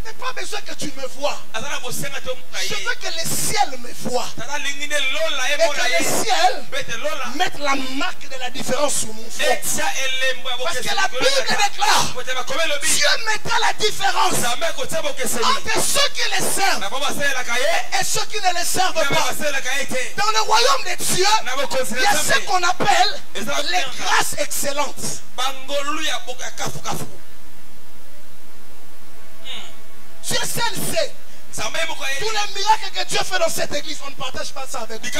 Je n'ai pas besoin que tu me vois. Je veux que le ciel me voie. Et que le ciel mette la marque de la différence sur mon front. Parce que la Bible déclare, Dieu mettra la différence entre ceux qui le servent et ceux qui ne le servent pas. Dans le royaume de Dieu, il y a ce qu'on appelle les grâces excellentes. Dieu seul sait. Tous les miracles que Dieu fait dans cette église, on ne partage pas ça avec vous.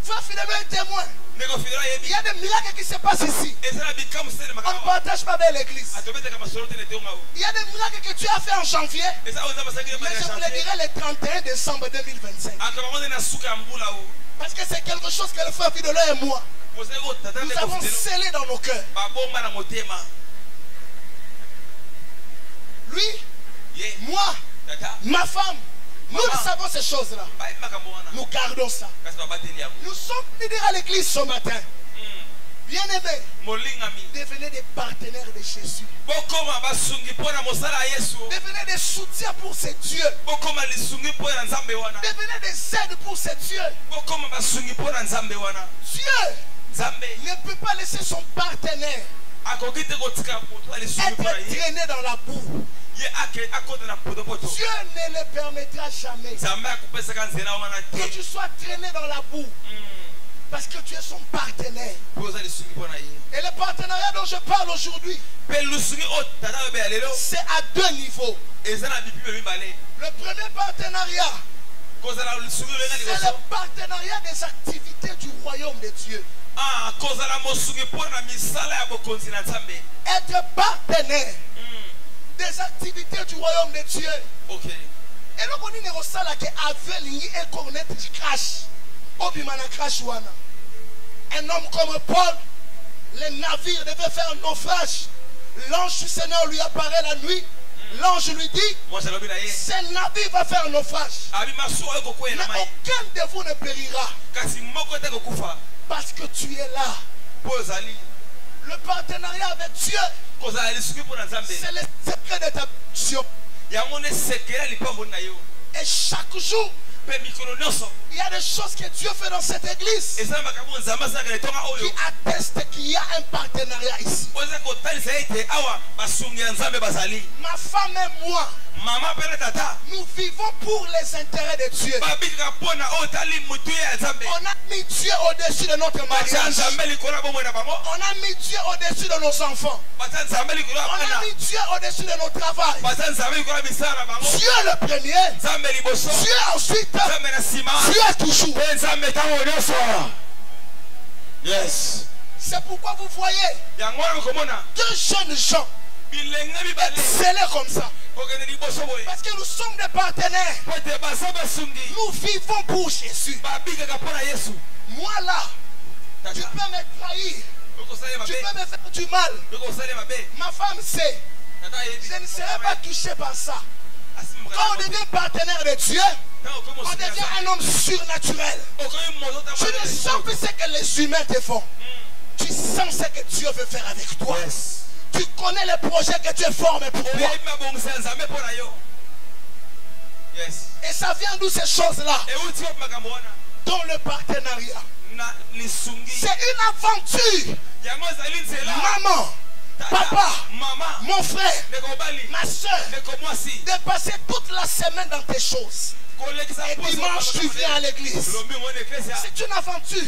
Frère Philomène est témoin. Il y a des miracles qui se passent ici. On ne partage pas avec l'église. Il y a des miracles que Dieu a fait en janvier. Mais je vous le dirai le 31 décembre 2025. Parce que c'est quelque chose que le frère Philomène et moi, nous avons scellé dans nos cœurs. Lui, moi, ma femme, nous savons ces choses-là. Nous gardons ça. Nous sommes venus dire à l'église ce matin, bien-aimés, devenez des partenaires de Jésus. Devenez des soutiens pour ces dieux. Devenez des aides pour ces dieux. Dieu ne peut pas laisser son partenaire être traîné dans la boue. Dieu ne le permettra jamais que tu sois traîné dans la boue. Parce que tu es son partenaire. Et le partenariat dont je parle aujourd'hui, c'est à deux niveaux. Le premier partenariat, c'est le partenariat des activités du royaume de Dieu. Être partenaire des activités du royaume de Dieu. Et là, on dit que un homme comme Paul, les navires devaient faire un naufrage. L'ange du Seigneur lui apparaît la nuit. L'ange lui dit, ce navire va faire un naufrage. Mais aucun de vous ne périra. Parce que tu es là. Le partenariat avec Dieu, c'est le secret de ta mission. Et chaque jour, il y a des choses que Dieu fait dans cette église qui attestent qu'il y a un partenariat ici. Ma femme et moi, nous vivons pour les intérêts de Dieu. On a mis Dieu au-dessus de notre mariage. On a mis Dieu au-dessus de nos enfants. On a mis Dieu au-dessus de nos travails. Dieu le premier, Dieu ensuite, Dieu toujours. Yes. C'est pourquoi vous voyez deux jeunes gens scellés comme ça. Parce que nous sommes des partenaires. Nous vivons pour Jésus. Moi là, tu peux me trahir. Tu peux me faire du mal. Ma femme sait. Je ne serai pas touché par ça. Quand on devient partenaire de Dieu, on devient un homme surnaturel. Tu ne sens plus ce que les humains te font. Tu sens ce que Dieu veut faire avec toi. Tu connais les projets que Dieu forme pour toi. Et ça vient d'où ces choses-là? Dans le partenariat. C'est une aventure. Maman, papa, mon frère, ma soeur, de passer toute la semaine dans tes choses. Et dimanche tu viens à l'église. C'est une aventure.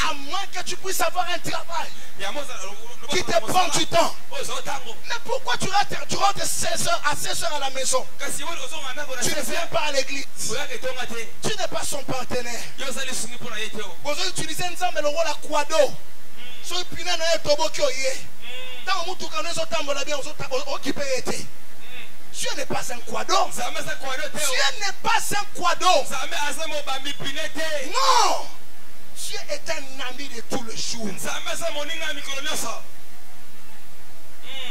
À moins que tu puisses avoir un travail qui te prend du temps. Mais pourquoi tu rentres 16h à 16h à la maison? Tu ne viens pas à l'église. Tu n'es pas son partenaire. Vous utilisez un le rôle à quado. Dieu n'est pas un quado. Dieu n'est pas un quado. Non. Dieu est un ami de tout le jour.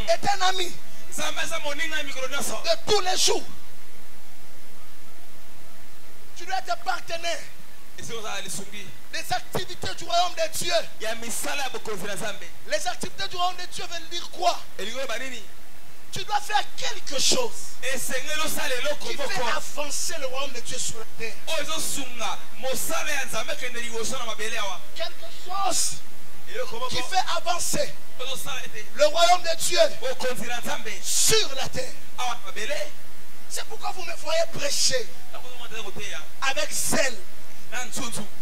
Est un ami de tous les jours. Tu dois être partenaire Les activités du royaume de Dieu. Les activités du royaume de Dieu veulent dire quoi? Tu dois faire quelque chose qui fait avancer le royaume de Dieu sur la terre. Quelque chose qui fait avancer le royaume de Dieu sur la terre. C'est pourquoi vous me voyez prêcher avec zèle.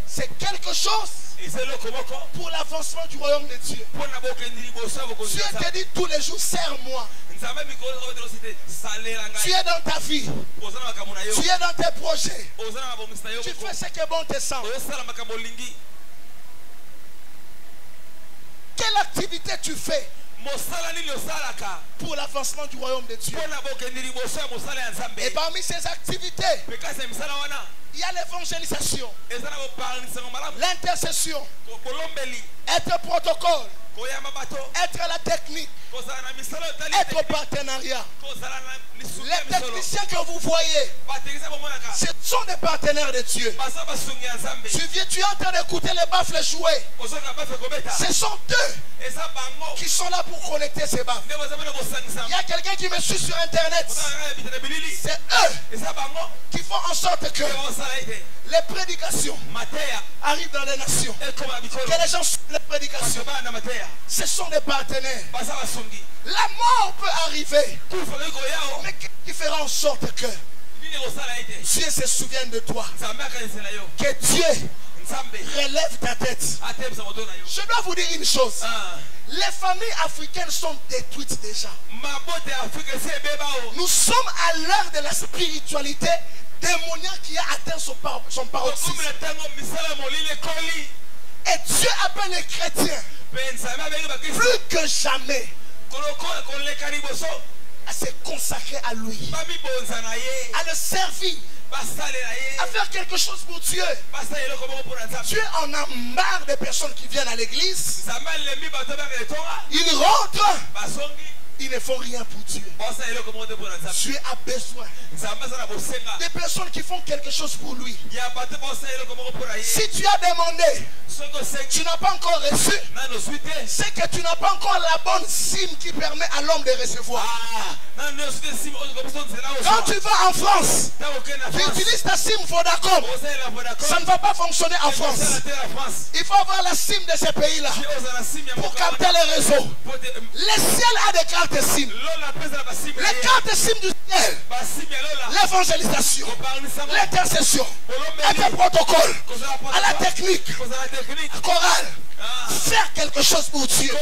C'est quelque chose pour l'avancement du royaume de Dieu. Dieu te dit tous les jours, serre-moi. Tu es dans ta vie. Tu es dans tes projets. Tu fais ce que bon te semble. Quelle activité tu fais pour l'avancement du royaume de Dieu? Et parmi ces activités, il y a l'évangélisation, l'intercession, être protocole, être la technique, être partenariat. Les techniciens que vous voyez, ce sont des partenaires de Dieu. Tu es en train d'écouter les baffles jouer. Ce sont eux qui sont là pour connecter ces baffles. Il y a quelqu'un qui me suit sur internet. C'est eux qui font en sorte que les prédications arrivent dans les nations. Que les gens suivent les prédications. Ce sont des partenaires. La mort peut arriver, mais qui fera en sorte que Dieu se souvienne de toi. Que Dieu relève ta tête. Je dois vous dire une chose. Les familles africaines sont détruites déjà. Nous sommes à l'heure de la spiritualité démoniaque qui a atteint son paroxysme. Et Dieu appelle les chrétiens plus que jamais à se consacrer à lui, à le servir, à faire quelque chose pour Dieu. Dieu en a marre des personnes qui viennent à l'église. Ils rentrent, ils ne font rien pour Dieu. Dieu a besoin des personnes qui font quelque chose pour lui. Si tu as demandé, tu n'as pas encore reçu, c'est que tu n'as pas encore la bonne cime qui permet à l'homme de recevoir. Quand tu vas en France, tu utilises ta cime Vodacom, ça ne va pas fonctionner en France. Il faut avoir la cime de ces pays-là pour capter les réseaux. Le ciel a des cartes SIM. Les cartes SIM du ciel: l'évangélisation, l'intercession, être protocole, à la technique, chorale, faire quelque chose pour Dieu.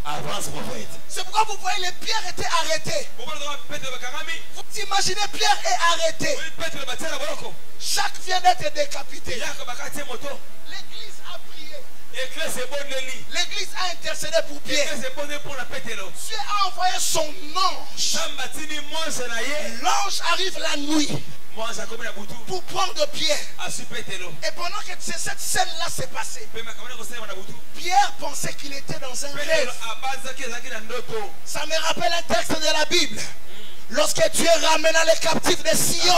Avance, prophète. C'est pourquoi vous voyez les pierres étaient arrêtées. Vous imaginez Pierre est arrêté. Jacques vient d'être décapité. L'église a prié. L'église a intercédé pour Pierre. Dieu a envoyé son ange. L'ange arrive la nuit pour prendre Pierre. Et pendant que cette scène-là s'est passée, Pierre pensait qu'il était dans un rêve. Ça me rappelle un texte de la Bible. Lorsque Dieu ramena les captifs de Sion,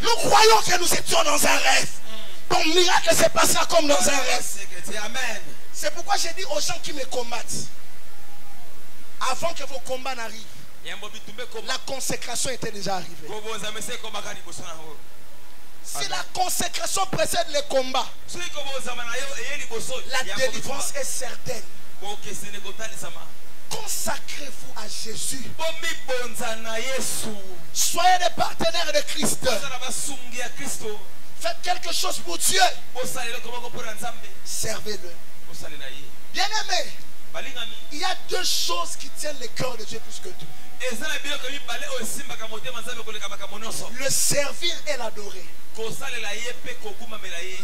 nous croyons que nous étions dans un rêve. Ton miracle s'est passé comme dans un rêve. C'est pourquoi j'ai dit aux gens qui me combattent, avant que vos combats n'arrivent, la consécration était déjà arrivée. Si la consécration précède les combats, la délivrance est certaine. Consacrez-vous à Jésus. Soyez des partenaires de Christ. Faites quelque chose pour Dieu. Servez-le. Bien-aimé, il y a deux choses qui tiennent le cœur de Dieu plus que tout: le servir et l'adorer.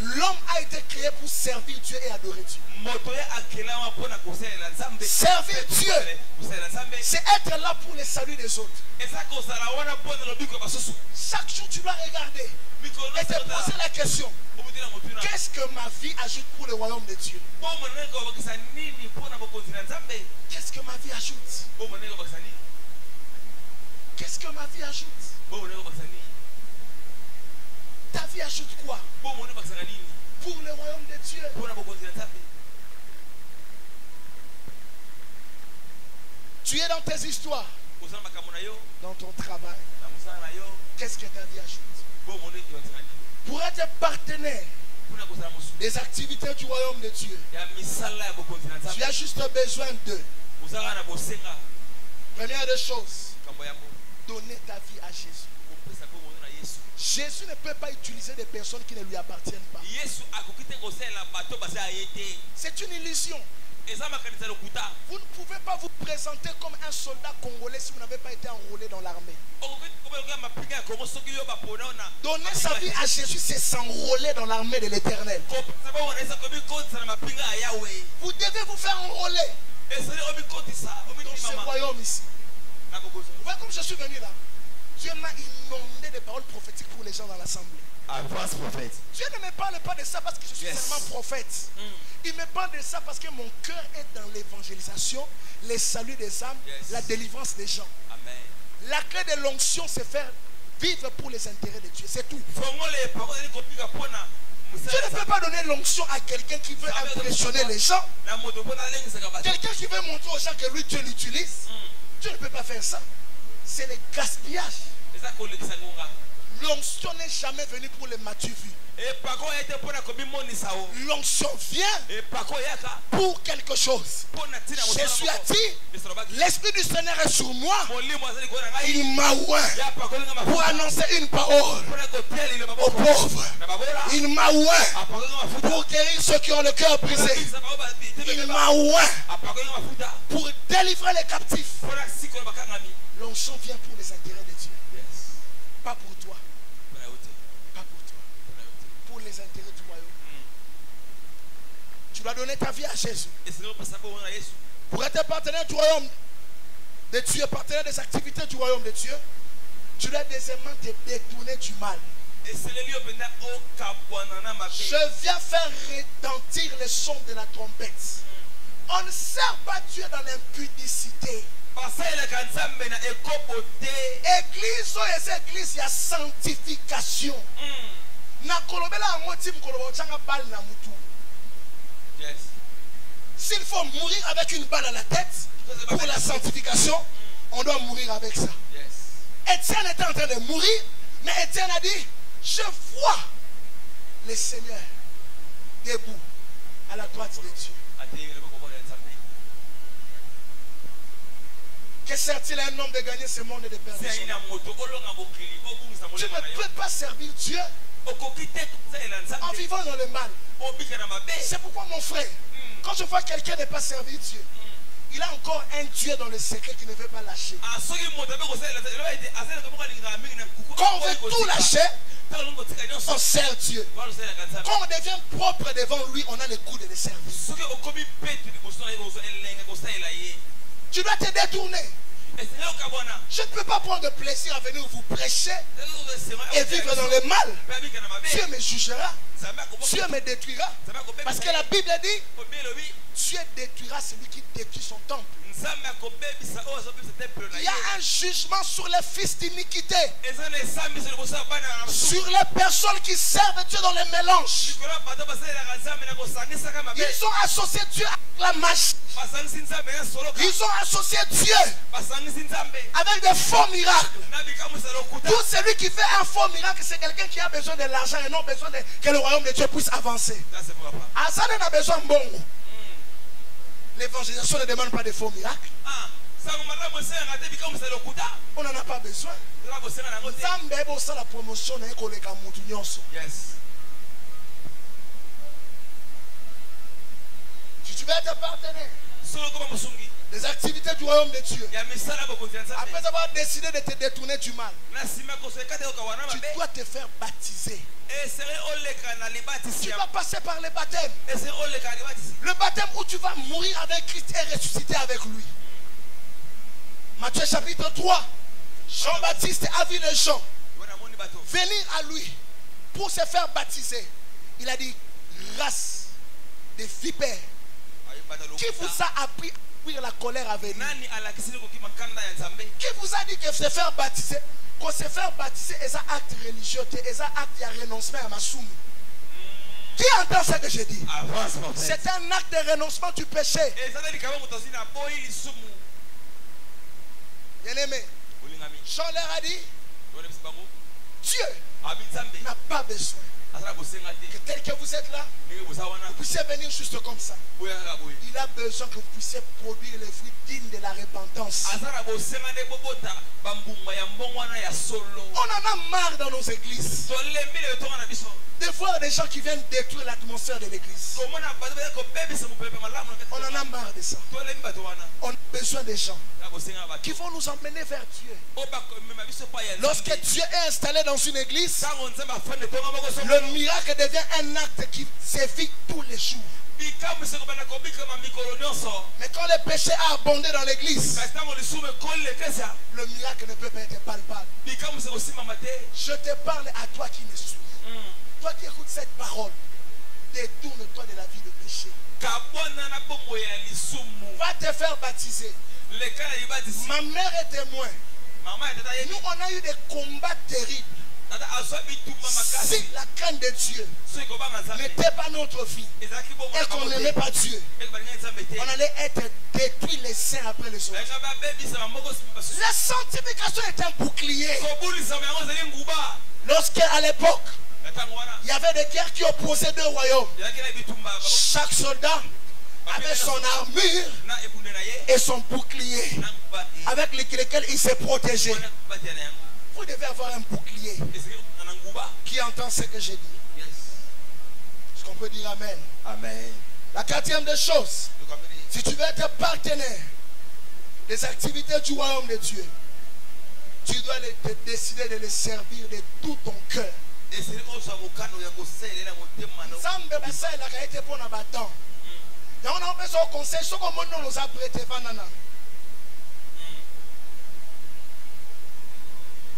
L'homme a été créé pour servir Dieu et adorer Dieu. Servir Dieu, c'est être là pour le salut des autres. Chaque jour tu dois regarder et te poser la question: qu'est-ce que ma vie ajoute pour le royaume de Dieu? Qu'est-ce que ma vie ajoute? Qu'est-ce que ma vie ajoute? Ta vie ajoute quoi? Pour le royaume de Dieu. Tu es dans tes histoires, dans ton travail. Qu'est-ce que ta vie ajoute? Pour être partenaire des activités du royaume de Dieu, tu as juste besoin de première des choses, donner ta vie à Jésus. Jésus ne peut pas utiliser des personnes qui ne lui appartiennent pas. C'est une illusion. Vous ne pouvez pas vous présenter comme un soldat congolais si vous n'avez pas été enrôlé dans l'armée. Donner sa vie à Jésus, c'est s'enrôler dans l'armée de l'Éternel. Vous devez vous faire enrôler dans ce royaume ici. Vous voyez comme je suis venu là. Dieu m'a inondé de paroles prophétiques pour les gens dans l'assemblée. Dieu ne me parle pas de ça parce que je suis seulement prophète. Il me parle de ça parce que mon cœur est dans l'évangélisation, le salut des âmes, la délivrance des gens. Amen. La clé de l'onction, c'est faire vivre pour les intérêts de Dieu. C'est tout. Dieu ne peut pas donner l'onction à quelqu'un qui veut impressionner les gens. Quelqu'un qui veut montrer aux gens que lui, Dieu l'utilise. Dieu ne peut pas faire ça. C'est le gaspillage. L'onction n'est jamais venue pour les m'as-tu vu. L'onction vient pour quelque chose. Jésus a dit, l'Esprit du Seigneur est sur moi. Il m'a oint pour annoncer une parole aux pauvres. Il m'a oint pour guérir ceux qui ont le cœur brisé. Il m'a oint pour délivrer les captifs. L'onction vient pour les intérêts de Dieu. Pas pour toi. Pas pour toi. Pour les intérêts du royaume. Tu dois donner ta vie à Jésus. Pour être partenaire du royaume de Dieu, partenaire des activités du royaume de Dieu, tu dois deuxièmement te détourner du mal. Je viens faire retentir le son de la trompette. On ne sert pas Dieu dans l'impudicité. Église, il y a sanctification. S'il faut mourir avec une balle à la tête pour la sanctification, on doit mourir avec ça. Étienne était en train de mourir, mais Étienne a dit, je vois le Seigneur debout à la droite de Dieu. Que sert-il à un homme de gagner ce monde et de perdre son âme? Tu ne peux pas servir Dieu en vivant dans le mal. C'est pourquoi mon frère, quand je vois quelqu'un ne pas servir Dieu, il a encore un Dieu dans le secret qui ne veut pas lâcher. Quand on veut tout lâcher, on sert Dieu. Quand on devient propre devant lui, on a le goût de le servir. Tu dois te détourner. Je ne peux pas prendre plaisir à venir vous prêcher et vivre dans le mal. Dieu me jugera. Dieu me détruira. Parce que la Bible dit, Dieu détruira celui qui détruit son temple. Il y a un jugement sur les fils d'iniquité, sur les personnes qui servent Dieu dans les mélanges. Ils ont associé Dieu à la machine. Ils ont associé Dieu avec des faux miracles. Tout celui qui fait un faux miracle, c'est quelqu'un qui a besoin de l'argent et non besoin que le royaume de Dieu puisse avancer. Azan a besoin de bon. L'évangélisation ne demande pas de faux miracles. On n'en a pas besoin. La promotion tu vas être partenaire des activités du royaume de Dieu. Après avoir décidé de te détourner du mal, tu dois te faire baptiser. Tu vas passer par le baptême. Le baptême où tu vas mourir avec Christ et ressusciter avec lui. Matthieu chapitre 3. Jean-Baptiste a vu les gens venir à lui pour se faire baptiser. Il a dit, race de vipères, qui vous a appris à fuir la colère à venir? Qui vous a dit que se faire baptiser? Quand se faire baptiser, c'est un acte religieux, c'est un acte de renoncement à ma soumi. Qui entend ce que je dis? C'est un acte de renoncement du péché. Bien-aimé, Jean leur a dit, Dieu n'a pas besoin que tel que vous êtes là, vous puissiez venir juste comme ça. Il a besoin que vous puissiez produire les fruits dignes de la repentance. On en a marre dans nos églises de voir des gens qui viennent détruire l'atmosphère de l'église. On en a marre de ça. On a besoin des gens qui vont nous emmener vers Dieu. Lorsque Dieu est installé dans une église, le miracle devient un acte qui sévit tous les jours. Mais quand le péché a abondé dans l'église, le miracle ne peut pas être palpable. Je te parle à toi qui me suis. Toi qui écoutes cette parole, détourne-toi de la vie de péché. Va te faire baptiser. Ma mère est témoin. Nous, on a eu des combats terribles. Si la crainte de Dieu n'était pas notre vie et qu'on n'aimait pas Dieu, on allait être détruits les uns après les autres. La sanctification est un bouclier. Lorsqu'à l'époque, il y avait des guerres qui opposaient deux royaumes, chaque soldat avait son armure et son bouclier avec lequel il s'est protégé. Vous devez avoir un bouclier qui entend ce que j'ai dit. Est-ce qu'on peut dire Amen? Amen. La quatrième des choses, si tu veux être partenaire des activités du royaume de Dieu, tu dois décider de les servir de tout ton cœur.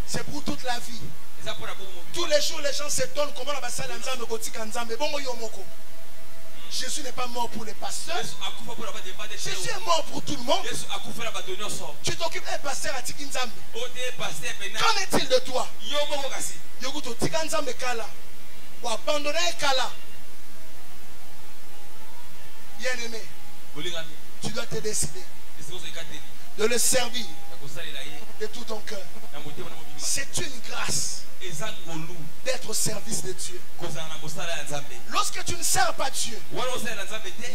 C'est pour toute la vie. Tous les jours, les gens s'étonnent comment la bassale Nzambe gotika Nzambe. Bon yomoko. Jésus n'est pas mort pour les pasteurs. Jésus est mort pour tout le monde. Tu t'occupes d'un pasteur à Tiki Nzambe. Qu'en est-il de toi? Yoguto Tika Nzambe Kala. Ou abandonner Kala. Bien aimé, tu dois te décider de le servir de tout ton cœur. C'est une grâce d'être au service de Dieu. Lorsque tu ne sers pas Dieu,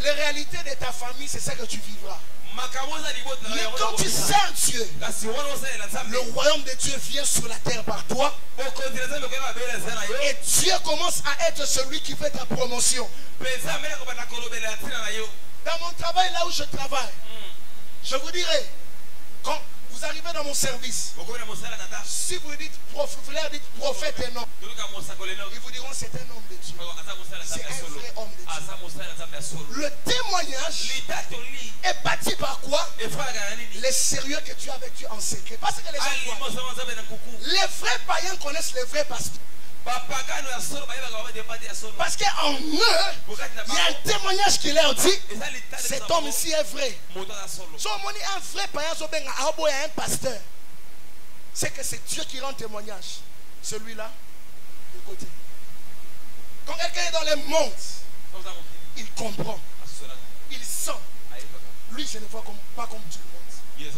les réalités de ta famille, c'est ça que tu vivras. Mais quand tu sers Dieu, le royaume de Dieu vient sur la terre par toi. Et Dieu commence à être celui qui fait ta promotion. Dans mon travail, là où je travaille, je vous dirai, quand vous arrivez dans mon service, si vous leur dites prophète et non, ils vous diront c'est un homme de Dieu. C'est un vrai homme de Dieu. Le témoignage est bâti par quoi? Les sérieux que tu as avec Dieu en secret. Parce que les gens croient. Les vrais païens connaissent les vrais pasteurs. Parce qu'en eux, il y a un témoignage qui leur dit cet homme ici est vrai. Si on dit un vrai païen, un pasteur, c'est que c'est Dieu qui rend témoignage. Celui-là, de côté. Quand quelqu'un est dans les mondes, il comprend, il sent. Lui, je ne vois pas comme tout le monde.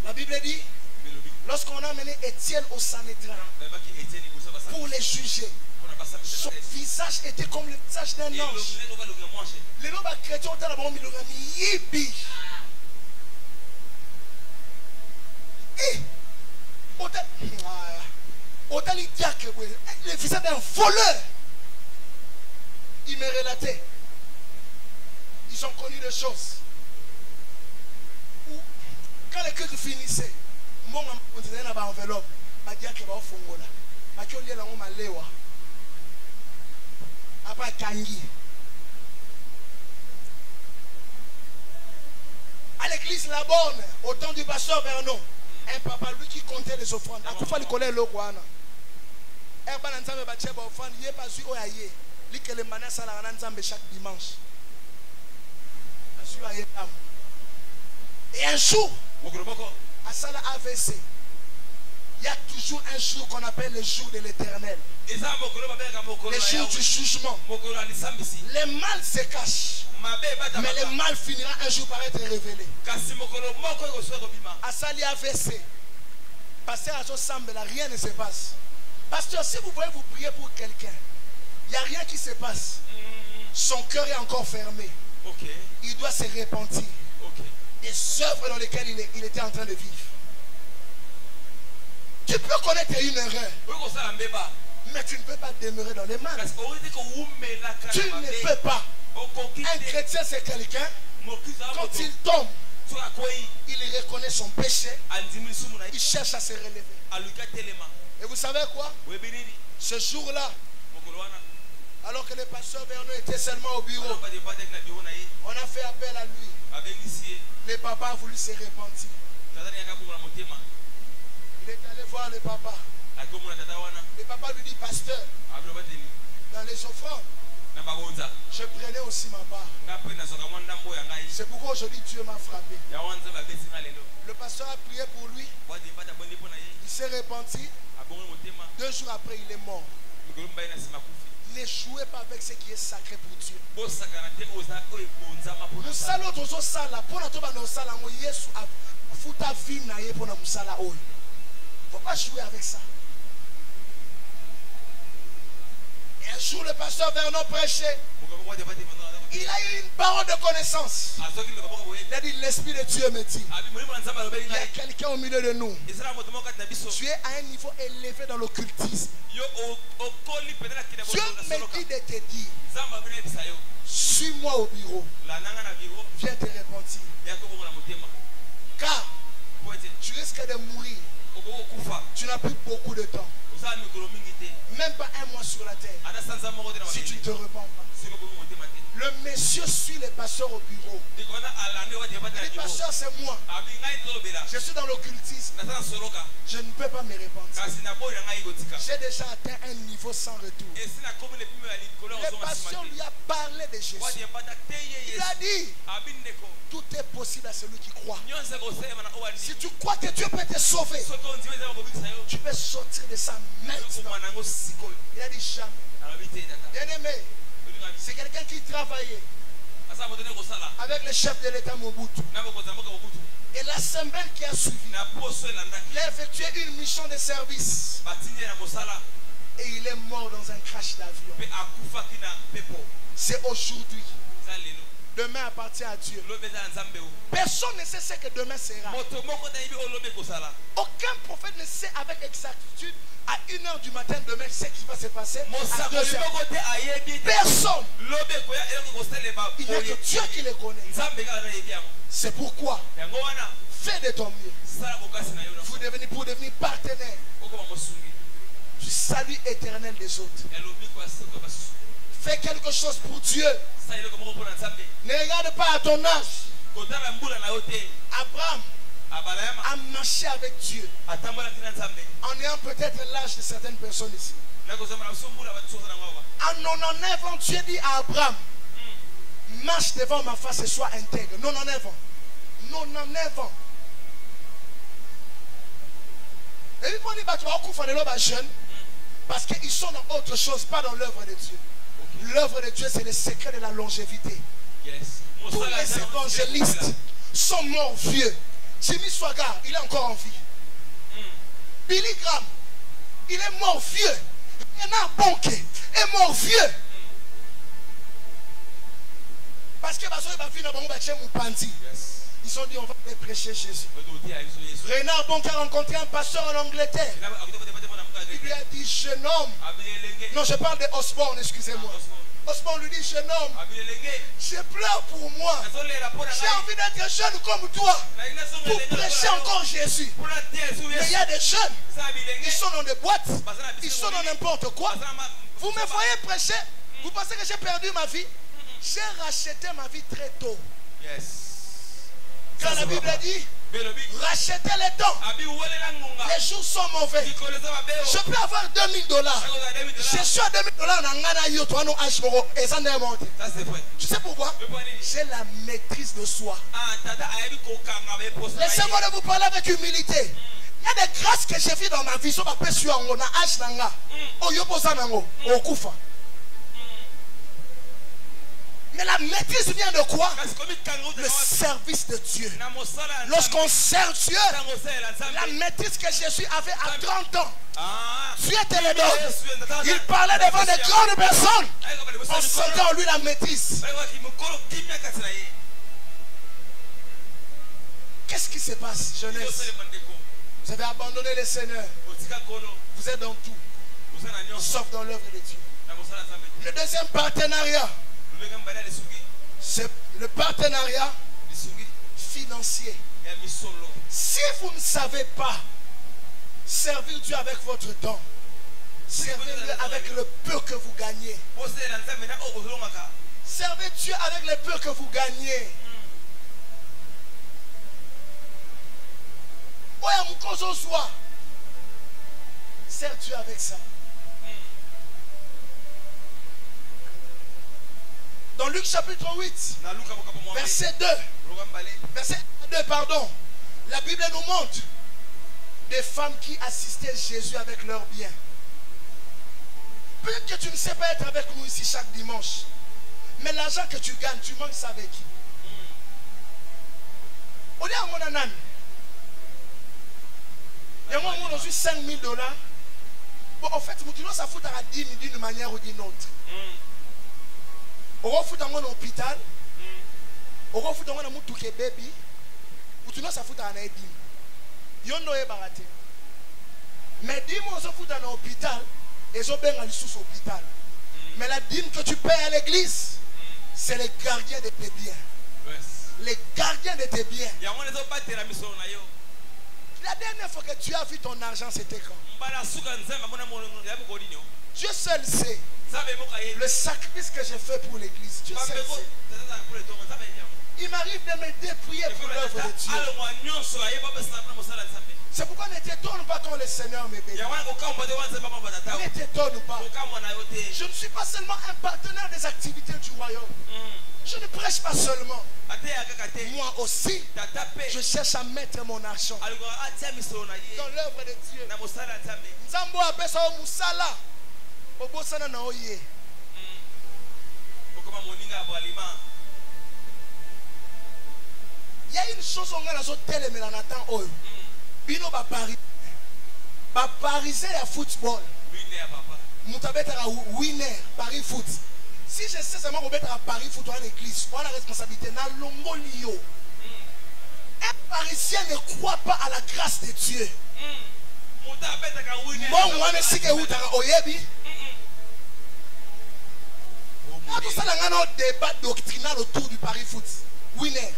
La Bible dit, lorsqu'on a amené Étienne au Sanhédrin pour les juger, son visage était comme le visage d'un ange. Les gens chrétiens ont d'abord mis le yibi. Et autant il dit que le visage d'un voleur. Il me relatait. Ils ont connu des choses. Quand le culte finissait, mon enveloppe, m'a dit que va au fongola. M'a dit que l'on m'a lewa. Après Kangi. À l'église La Bonne, au temps du pasteur Vernon, un papa lui qui comptait les offrandes. À coup il connaît le Kouana. Erban Nzambe Bacheba offrande, il est pas su oyaye. Lui que le manas à la Nzambe chaque dimanche. Et un jour, à Sala AVC, Il y a toujours un jour qu'on appelle le jour de l'éternel. Le jour du jugement. Les mal se cachent. Mais le mal finira un jour par être révélé. Asali AVC. Pasteur Azo Sambela, rien ne se passe. Pasteur, si vous voulez vous prier pour quelqu'un, il n'y a rien qui se passe. Son cœur est encore fermé. Il doit se repentir des œuvres dans lesquelles il était en train de vivre. Tu peux connaître une erreur, mais tu ne peux pas demeurer dans les mal. Tu ne peux pas. Un chrétien, c'est quelqu'un, quand il tombe, il reconnaît son péché, il cherche à se relever. Et vous savez quoi? Ce jour-là, alors que le pasteur Vernon était seulement au bureau, on a fait appel à lui. Le papa a voulu se repentir. Il est allé voir le papa. Le papa lui dit, pasteur, dans les offrandes, je prenais aussi ma part. C'est pourquoi aujourd'hui Dieu m'a frappé. Le pasteur a prié pour lui. Il s'est repenti. 2 jours après, il est mort. Ne jouez pas avec ce qui est sacré pour Dieu. Faut pas jouer avec ça. Et un jour, le pasteur Vernon prêchait. Il a eu une parole de connaissance. Il a dit, l'Esprit de Dieu me dit, il y a quelqu'un au milieu de nous. Tu es à un niveau élevé dans l'occultisme. Dieu me dit de te dire, suis-moi au bureau. Viens te repentir. Car tu risques de mourir. Tu n'as plus beaucoup de temps. Même pas un mois sur la terre. Si tu ne te repens pas. Le monsieur suit les pasteurs au bureau. Les pasteurs, c'est moi. Je suis dans l'occultisme. Je ne peux pas me repentir. J'ai déjà atteint un niveau sans retour. Le pasteur lui a parlé de Jésus. Il a dit, tout est possible à celui qui croit. Si tu crois que Dieu peut te sauver, tu peux sortir de ça maintenant. Il a dit jamais. Bien aimé, c'est quelqu'un qui travaillait avec le chef de l'État Mobutu. Et l'assemblée qui a suivi, il a effectué une mission de service. Et il est mort dans un crash d'avion. C'est aujourd'hui. Demain appartient à Dieu. Personne ne sait ce que demain sera. Aucun prophète ne sait avec exactitude à 1h du matin demain ce qui va se passer. À 2h. Personne. Il n'y a que Dieu qui le connaît. C'est pourquoi fais de ton mieux. Pour devenir partenaire du salut éternel des autres. Fais quelque chose pour Dieu. Ne regarde pas à ton âge. Abraham a marché avec Dieu en ayant peut-être l'âge de certaines personnes ici. En 99 ans, Dieu dit à Abraham, marche devant ma face et sois intègre. 99 ans. 99 ans. Et puis on dit que tu vas jeune parce qu'ils sont dans autre chose, pas dans l'œuvre de Dieu. L'œuvre de Dieu, c'est le secret de la longévité. Tous les évangélistes sont morts vieux. Jimmy Swaggart, il est encore en vie. Billy Graham, il est mort vieux. Bernard Bonke est mort vieux. Parce que ils ont dit on va aller prêcher Jésus. Bernard Bonke a rencontré un pasteur en Angleterre. Il lui a dit jeune homme. Non, je parle de Osborne, excusez-moi. Osborne lui dit jeune homme, je pleure pour moi. J'ai envie d'être jeune comme toi pour prêcher encore Jésus. Mais il y a des jeunes, ils sont dans des boîtes, ils sont dans n'importe quoi. Vous me voyez prêcher, vous pensez que j'ai perdu ma vie? J'ai racheté ma vie très tôt. Quand la Bible dit rachetez les temps, les jours sont mauvais. Je peux avoir $2000. Je suis à $2000. Tu sais pourquoi? J'ai la maîtrise de soi. Laissez-moi vous parler avec humilité. Il y a des grâces que j'ai vues dans ma vie. Si on m'a sur un âge nanga. Oh yobosa nango. Oh kufa. Mais la maîtrise vient de quoi? Le service de Dieu. Lorsqu'on sert Dieu, la maîtrise que Jésus avait à 30 ans, Dieu te le donne. Il parlait devant des grandes personnes. On sentait en lui la maîtrise. Qu'est-ce qui se passe, jeunesse? Vous avez abandonné le Seigneur. Vous êtes dans tout, sauf dans l'œuvre de Dieu. Le deuxième partenariat, c'est le partenariat financier. Si vous ne savez pas servir Dieu avec votre temps, servez-le avec le peu que vous gagnez. Servez Dieu avec le peu que vous gagnez. Sers Dieu avec ça. Dans Luc chapitre 8, verset 2, la Bible nous montre des femmes qui assistaient Jésus avec leurs biens. Peut-être que tu ne sais pas être avec nous ici chaque dimanche, mais l'argent que tu gagnes, tu manges ça avec qui? On est à mon anan. Et moi, on a reçu 5 000 $. Bon, en fait, nous ça fout à 10 000 d'une manière ou d'une autre. On va foutre dans un hôpital. On va foutre dans un moutou baby. Ou tu ça fout à un édim. Yondo est baraté. Mais dis-moi, on se fout dans un hôpital. Et ils ont bien à sous hôpital. Mais la dîme que tu payes à l'église, c'est les gardiens de tes biens. Les gardiens de tes biens. La dernière fois que tu as vu ton argent, c'était quand? Dieu seul sait le sacrifice que j'ai fait pour l'église. Dieu seul sait. Il m'arrive de me dépouiller pour l'œuvre de Dieu. C'est pourquoi ne t'étonne pas quand le Seigneur me bénit. Ne t'étonne pas. Je ne suis pas seulement un partenaire des activités du royaume. Je ne prêche pas seulement. Moi aussi, je cherche à mettre mon argent dans l'œuvre de Dieu. Nzambo apesa o musala obosana na oye. Il y a une chose on a zo telemela na temps oyo. Bino ba Paris. Ba parisien ya football. Mutabeta winner Paris foot. Si je sais seulement qu'on mettre à Paris foot en église, on a la responsabilité na longolio. Un Parisien ne croit pas à la grâce de Dieu. Bon, on a si que vous avez oyebi. On a tout ça dans un débat doctrinal autour du Paris foot. Winner.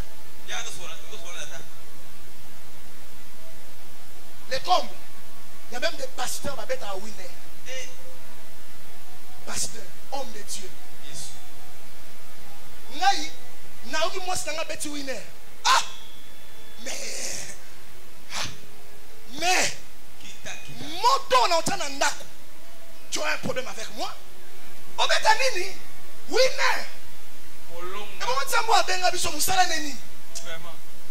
Les combles. Il y a même des pasteurs qui mettent à winner. Pasteur, homme de Dieu. Ngai, naoki moi c'est un petit winner. Ah, mais, moto on entend un ndaku. Tu as un problème avec moi? Obeta nini? Winner. Et moi nzambo abenga biso musala neni?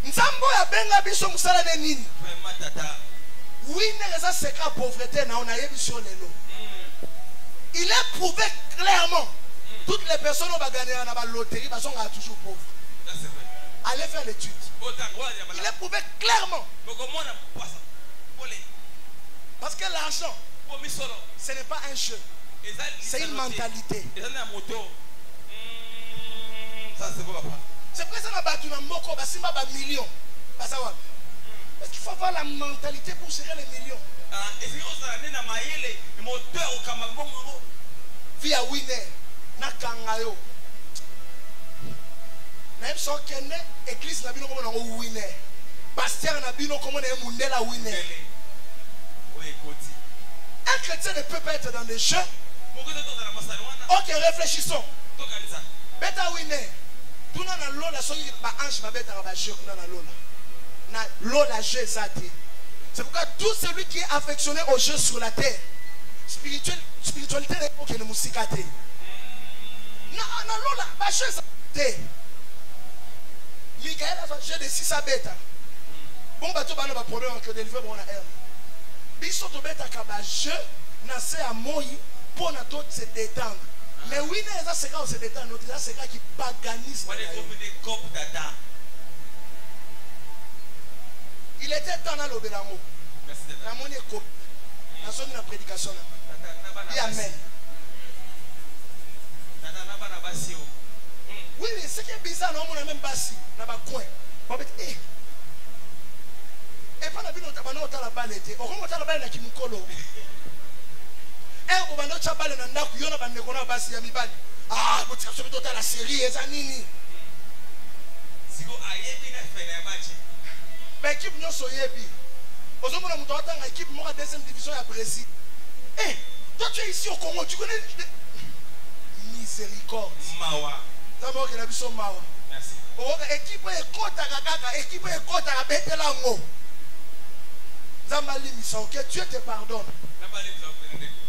Nzambo abenga biso musala neni? Winner ça c'est la pauvreté na on a yebi sur lelo. Il est prouvé clairement. Toutes les personnes qui ont gagné à la loterie sont toujours pauvres. Allez faire l'étude. Il est prouvé clairement. Parce que l'argent, ce n'est pas un jeu. C'est une mentalité. C'est pour ça que nous avons des millions. Parce qu'il faut avoir la mentalité pour gérer les millions. Via winner. Nakangayo. Même si on connaît l'église, on a un winner. Pasteur, on a un mundela winner. Un chrétien ne peut pas être dans des jeux. Ok, réfléchissons. Beta winner. Tout le monde a l'eau, ange va beta à jeu. L'eau, la jeu, ça. C'est pourquoi tout celui qui est affectionné au jeu sur la terre, spiritualité n'est pas que le musique. Non, la chose est. Michael a fait de 6 à bêta. Bon, bateau, il y a un problème que de livrer mon air. Biso to beta kaba jeu na se a moi pour na tout se détendre. Mais oui, c'est ça se détendre, c'est ça qui paganisme. Il était temps dans l'obélango. La monnaie est copie. La zone de la prédication. Et amen. Oui, mais ce qui est bizarre, on a même bassi. Dans le coin. Et pas la vie, on a la balle. On a la balle qui nous colle. Et on a la balle dans la on a la bassi. Ah, vous avez la série, et ça nini. Mais l'équipe nous sommes yebi. Aujourd'hui, nous avons une équipe de la deuxième division à Brésil. Eh, toi tu es ici au Congo, tu connais miséricorde. Mawa. D'abord que la vision Mawa. Merci. Équipe est contre à équipe est contre à Betelango. Zambali mission que Dieu te pardonne.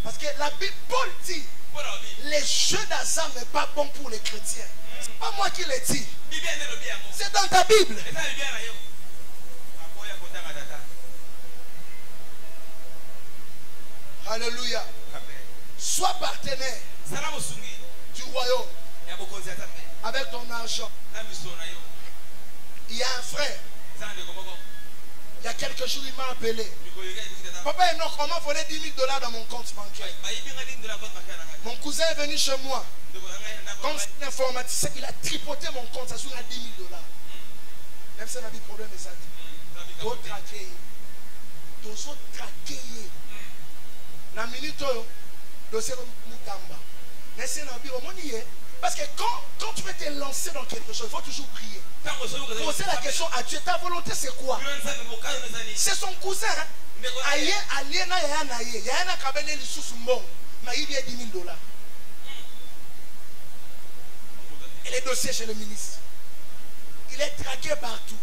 Parce que la Bible Paul dit les jeux d'hasard n'est pas bon pour les chrétiens. C'est pas moi qui le dis. C'est dans ta Bible. Alléluia. Sois partenaire du royaume avec ton argent. Il y a un frère. Il y a quelques jours, il m'a appelé. Papa, on m'a volé $10 000 dans mon compte bancaire. Mon cousin est venu chez moi. Comme c'est un informaticien, il a tripoté mon compte. Ça a $10 000. Même si on a des problèmes, ça dit. D'autres traqués. D'autres traqués. La minute, dossier Moutamba. Parce que quand tu veux te lancer dans quelque chose, il faut toujours prier. Poser la question à Dieu, ta volonté c'est quoi? C'est son cousin. Aïe, allié, na ya naïe. Ya na kabele li sous bon. Mais il y a $10 000. Et les dossiers chez le ministre. Il est traqué partout.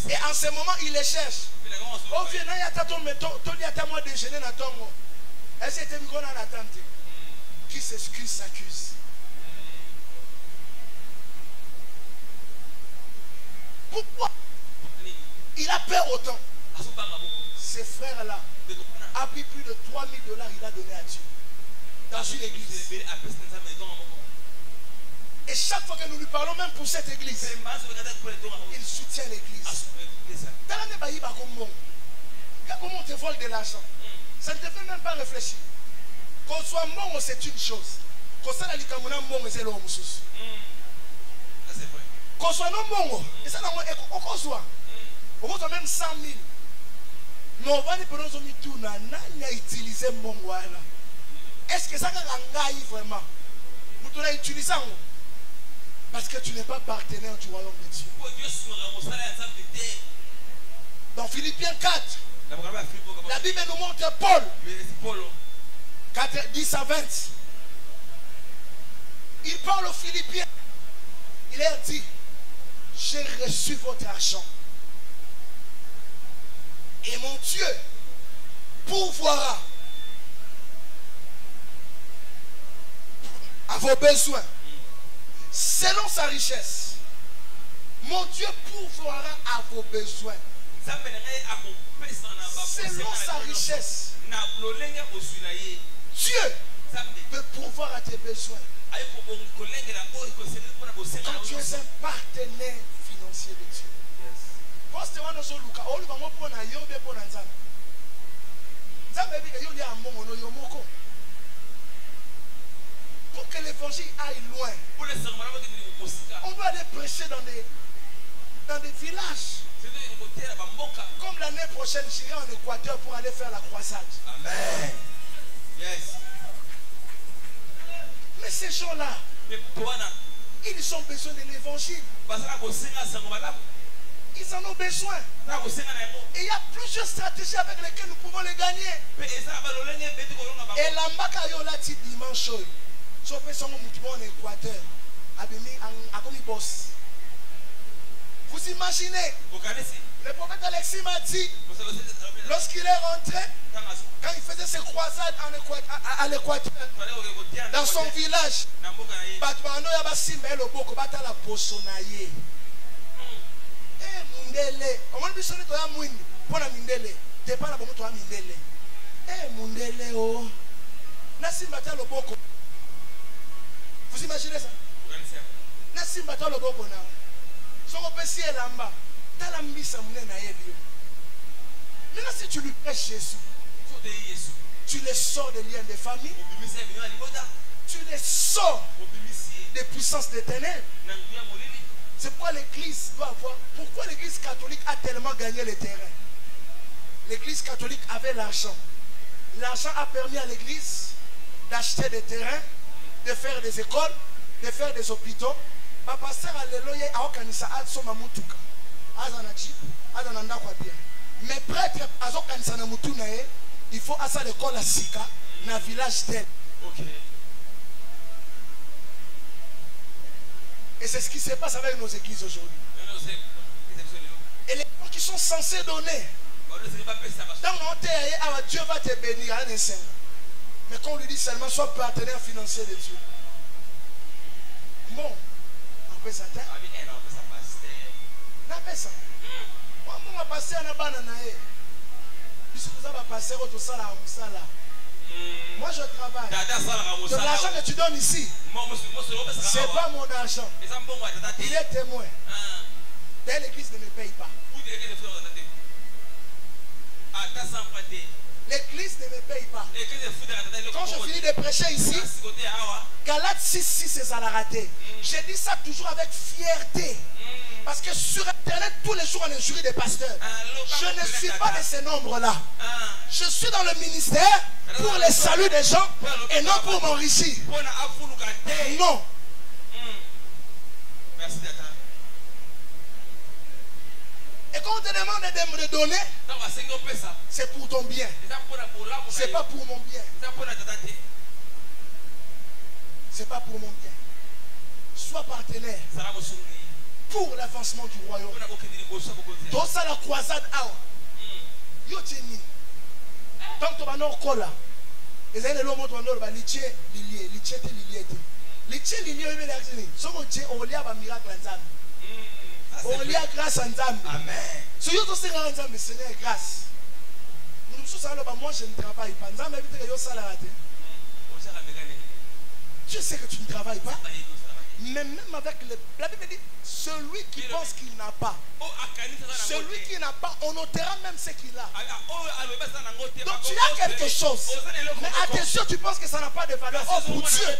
Et en ce moment, il les cherche. Oh, viens, il y a ton méthode, il y a ta moi déjeuner dans ton mot. Est-ce que tu es en attente? Qui s'excuse s'accuse. Pourquoi il a peur autant? Ces frères-là a pris plus de $3 000, il a donné à Dieu. Dans une église. Et chaque fois que nous lui parlons, même pour cette église, il soutient l'église. Comment on te vole de l'argent? Ça ne te fait même pas réfléchir. Qu'on soit mort, c'est une chose. Qu'on soit là, c'est l'homme. Qu'on soit non mort, et ça, on soit. On soit même 100 000. Mais on va nous tout, on a utilisé mon voilà. Est-ce que ça a vraiment? Vous l'avez utilisé? Parce que tu n'es pas partenaire du royaume de Dieu. Dans Philippiens 4, la Bible nous montre Paul. 4, 10 à 20. Il parle aux Philippiens. Il leur dit, j'ai reçu votre argent. Et mon Dieu pourvoira à vos besoins selon sa richesse. Mon Dieu pourvoira à vos besoins selon sa richesse. Dieu peut pourvoir à tes besoins. Quand tu es un partenaire financier de Dieu. Pour que l'évangile aille loin, on doit aller prêcher dans des villages. Comme l'année prochaine, j'irai en Équateur pour aller faire la croisade. Amen. Yes. Mais ces gens-là, ils ont besoin de l'évangile. Ils en ont besoin. Et il y a plusieurs stratégies avec lesquelles nous pouvons les gagner. Et la Makayo l'a dit dimanche. Si on fait son mouvement en Équateur, vous imaginez, le prophète Alexis m'a dit, lorsqu'il est rentré, quand il faisait ses croisades à l'Équateur, dans son village, T'es pas là pour toi, Mindele. Eh, Mundele, oh. Nasimata Loboko. Vous imaginez ça? Nasimata Loboko, na. Son opécie est là-bas. T'as la mise à mon aïe. Maintenant, si tu lui prêches Jésus, tu les sors des liens de famille, tu les sors des puissances des ténèbres. C'est pourquoi l'église doit avoir. Pourquoi l'église catholique a tellement gagné le terrain? L'église catholique avait l'argent. L'argent a permis à l'église d'acheter des terrains, de faire des écoles, de faire des hôpitaux. Papa pasteur alléluia a okanisa atsoma mutuka. Azana chip, azana ndakwa bien. Mais prêtre azokanisa na mutu na ye, il faut asa l'école à Sika na village tel. OK. Et c'est ce qui se passe avec nos églises aujourd'hui. Et les gens qui sont censés donner. Donc Dieu va te bénir. Mais quand on lui dit seulement sois partenaire financier de Dieu. Bon. On peut ça. On va passer à la banane. Puisque vous avez passé au salaire. Moi je travaille. Donc l'argent que tu donnes ici, ce n'est pas mon argent. Il est témoin. Telle église ne me paye pas. L'église ne me paye pas. Quand je finis de prêcher ici, Galates 6:6 c'est ça la raté. Je dis ça toujours avec fierté. Parce que sur internet, tous les jours on injurie des pasteurs. Je ne suis pas de ces nombres-là. Je suis dans le ministère pour le salut des gens et non pour m'enrichir. Non. Merci d'être. Et quand on te demande de donner, c'est pour ton bien. C'est pas pour mon bien. C'est pas pour mon bien. Sois partenaire pour l'avancement du royaume. Dans ça, la croisade, yo tini. Tant que tu vas nous coller, les années l'homme tu vas nous le liché lilier, liché te lilier te. Liché lilier il veut dire que son Dieu on lia ba miracle ensemble. On lia grâce ensemble. Amen. Si yo to senga ensemble, Seigneur grâce. Nous sommes là, moi je ne travaille pas. Nous avons évité que yo salarié. Je sais que tu ne travailles pas. Mais même avec la Bible dit, celui qui pense qu'il n'a pas, celui qui n'a pas, on notera même ce qu'il a. Donc tu as quelque chose, mais à tes yeux tu penses que ça n'a pas de valeur. Oh pour Dieu,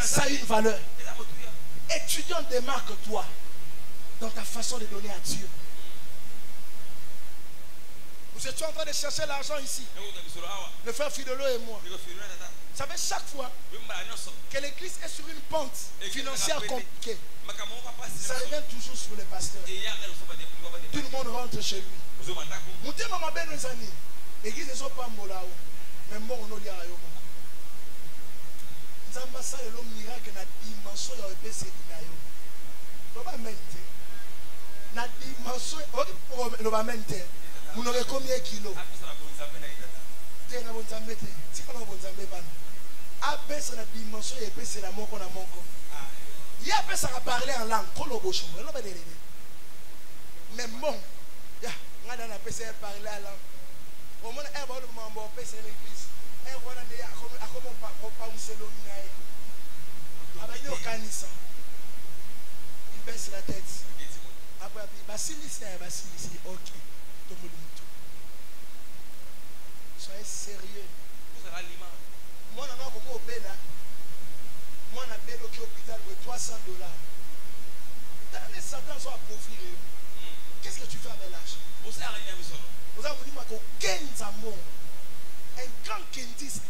ça a une valeur. Étudiant, démarque-toi dans ta façon de donner à Dieu. Nous étions en train de chercher l'argent ici. Le frère Fidelo et moi. Vous savez, chaque fois que l'église est sur une pente financière compliquée, ça revient toujours sur le pasteur. Tout le monde rentre chez lui. L'église n'est pas molao. Mais bon, on a lié à eux. Nous avons passé l'homme miracle dans la dimension de l'EPC. Nous avons mente. Dans la dimension, nous avons mente. Nous avons combien de kilos? Abaisse la dimension et c'est la mort qu'on a manqué. Il y a personne à parler en langue. Mais bon, il y a personne à parler en langue. Au moins, il y a personne à l'église. Il y a personne il baisse la tête. Après, ok. Soyez sérieux. Moi, je suis au Béla. Moi, je suis au hôpital pour $300. Dans les Satan sont à profil. Qu'est-ce que tu fais avec l'argent? Vous avez dit que un grand kendiste.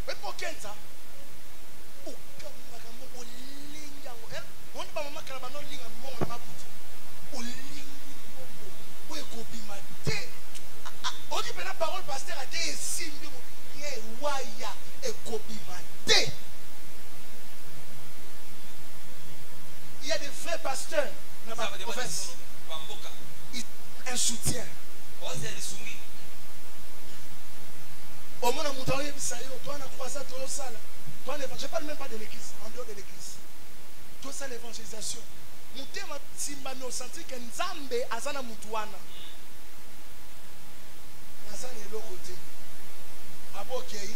Mais pour Kenza, la parole pasteur a dit il y a des vrais pasteurs dans la province. Un soutien. Au moins, je ne parle même pas de l'église, en dehors de l'église. Tout ça, l'évangélisation. mutema simba no senti que nzambe azana mutuana azana eloko te abokei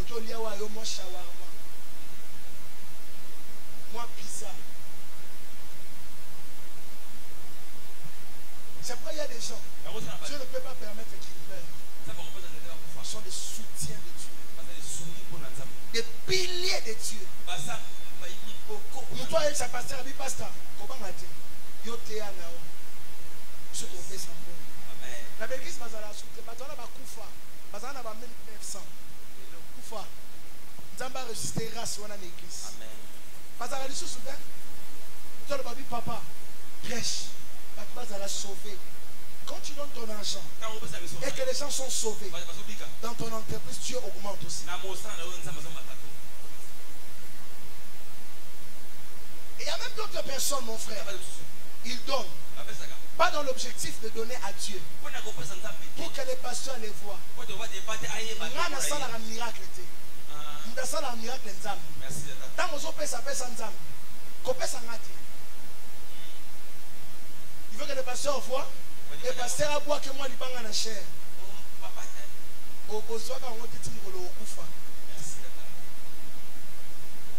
otolia wa yo mo shawarma moi pizza. C'est pourquoi il y a des gens Dieu ne peut pas permettre qu'ils meurent. Ce sont des soutiens de Dieu, des piliers de Dieu. Nous toi et sa pasteur abi pasteur comment a-t-il yo te anao ce qu'on fait sans bon. Amen. La Belgique bazala soute batona ba kufa bazana ba 1900 kufa nzamba registré grâce wana na église. Amen. Bazala lisu soute toi le babi papa prêche bazala sauvé. Quand tu donnes ton argent et que les gens sont sauvés dans ton entreprise, Dieu augmente aussi. Et il y a même d'autres personnes, mon frère, ils donnent, pas dans l'objectif de donner à Dieu, pour que les pasteurs les voient. Il veut que les pasteurs voient. Et pasteur a boit que moi li banga na cher. Okozwa ka ngoti timolo okufa.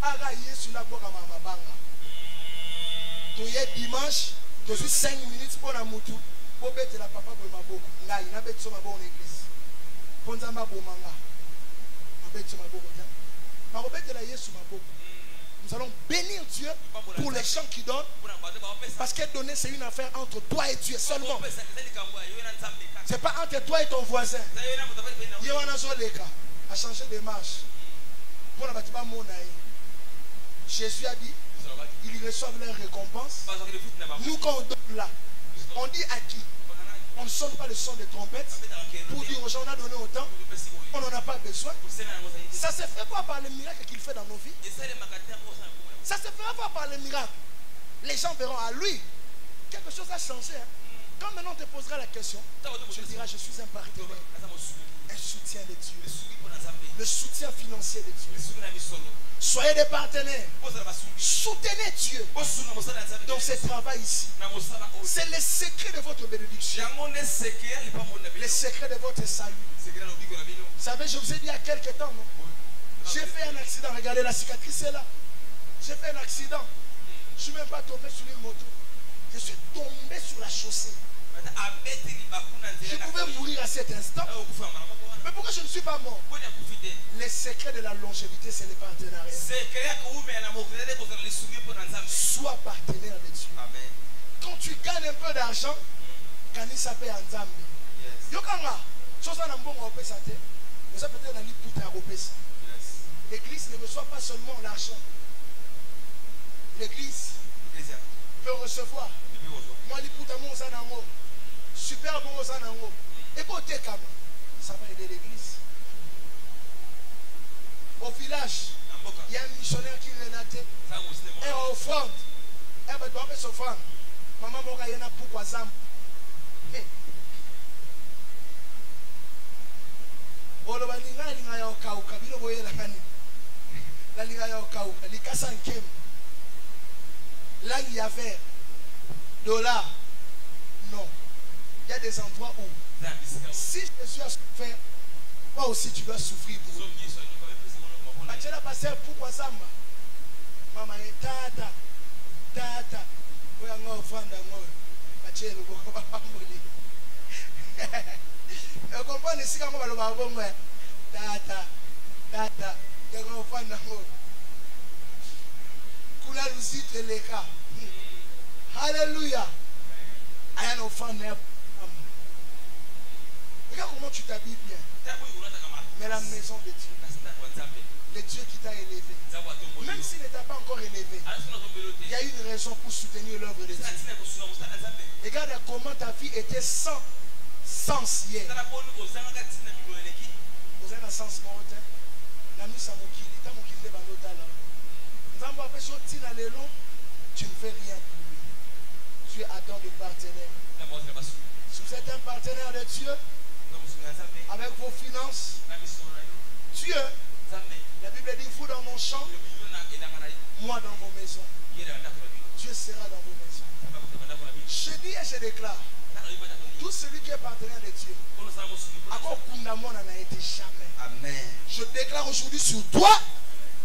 Aga Yesu na boka mama banga. To ye dimanche, to suis 5 minutes pour la mutu, pour bete la papa pour maboko. Ngai na bete so maboko en église. Ponza mabo manga. Na bete so maboko ya. Ma bete la Yesu maboko. Nous allons bénir Dieu pour les gens qui donnent. Parce que donner, c'est une affaire entre toi et Dieu seulement. Ce n'est pas entre toi et ton voisin. A changé de marche. Jésus a dit, ils reçoivent leur récompense. Nous, quand on donne là, on dit à qui? On ne sonne pas le son des trompettes pour dire aux gens on a donné autant, on n'en a pas besoin. Ça se fait pas par le miracle qu'il fait dans nos vies. Ça se fera pas par le miracle. Les gens verront à lui. Quelque chose a changé. Hein. Quand maintenant on te posera la question, tu diras je suis un partenaire, un soutien de Dieu, le soutien financier de Dieu. Soyez des partenaires. Soutenez Dieu dans ce travail ici. C'est le secret de votre bénédiction. Le secret de votre salut. Vous savez, je vous ai dit il y a quelques temps, non? J'ai fait un accident. Regardez, la cicatrice est là. J'ai fait un accident. Je ne suis même pas tombé sur une moto. Je suis tombé sur la chaussée. Je pouvais mourir à cet instant. Mais pourquoi je ne suis pas mort? Les secrets de la longévité, c'est le partenariat. Sois partenaire de Dieu. Amen. Quand tu gagnes un peu d'argent, Kanisa paye en Zambie. L'église ne reçoit pas seulement l'argent. L'église peut recevoir. Moi, super bon aux anango. Écoutez, ça va aider l'église. Au village, il y a un missionnaire qui relatait. Et offrande. Et ben, doit faire offrande. Maman m'a dit pourquoi ça. Là, il y avait $. Non. Il y a des endroits où, si Jésus a souffert, toi aussi tu dois souffrir pour eux. Tu as passé pourquoi ça? Maman est tata. Tata. Tu comprends ici quand on va le tata. Tata. Alléluia. Regarde comment tu t'habilles bien. Mais la maison de Dieu, le Dieu qui t'a élevé, même s'il ne t'a pas encore élevé, il y a une raison pour soutenir l'œuvre de Dieu. Regarde comment ta vie était sans sens hier. Vous avez un sens mort. Tu ne fais rien pour lui. Tu attends le partenaire. Si vous êtes un partenaire de Dieu, avec vos finances, Dieu, la Bible dit, vous dans mon champ, Moi dans vos maisons. Dieu sera dans vos maisons. Je dis et je déclare. Tout celui qui est partenaire de Dieu. Amen. Je déclare aujourd'hui sur toi.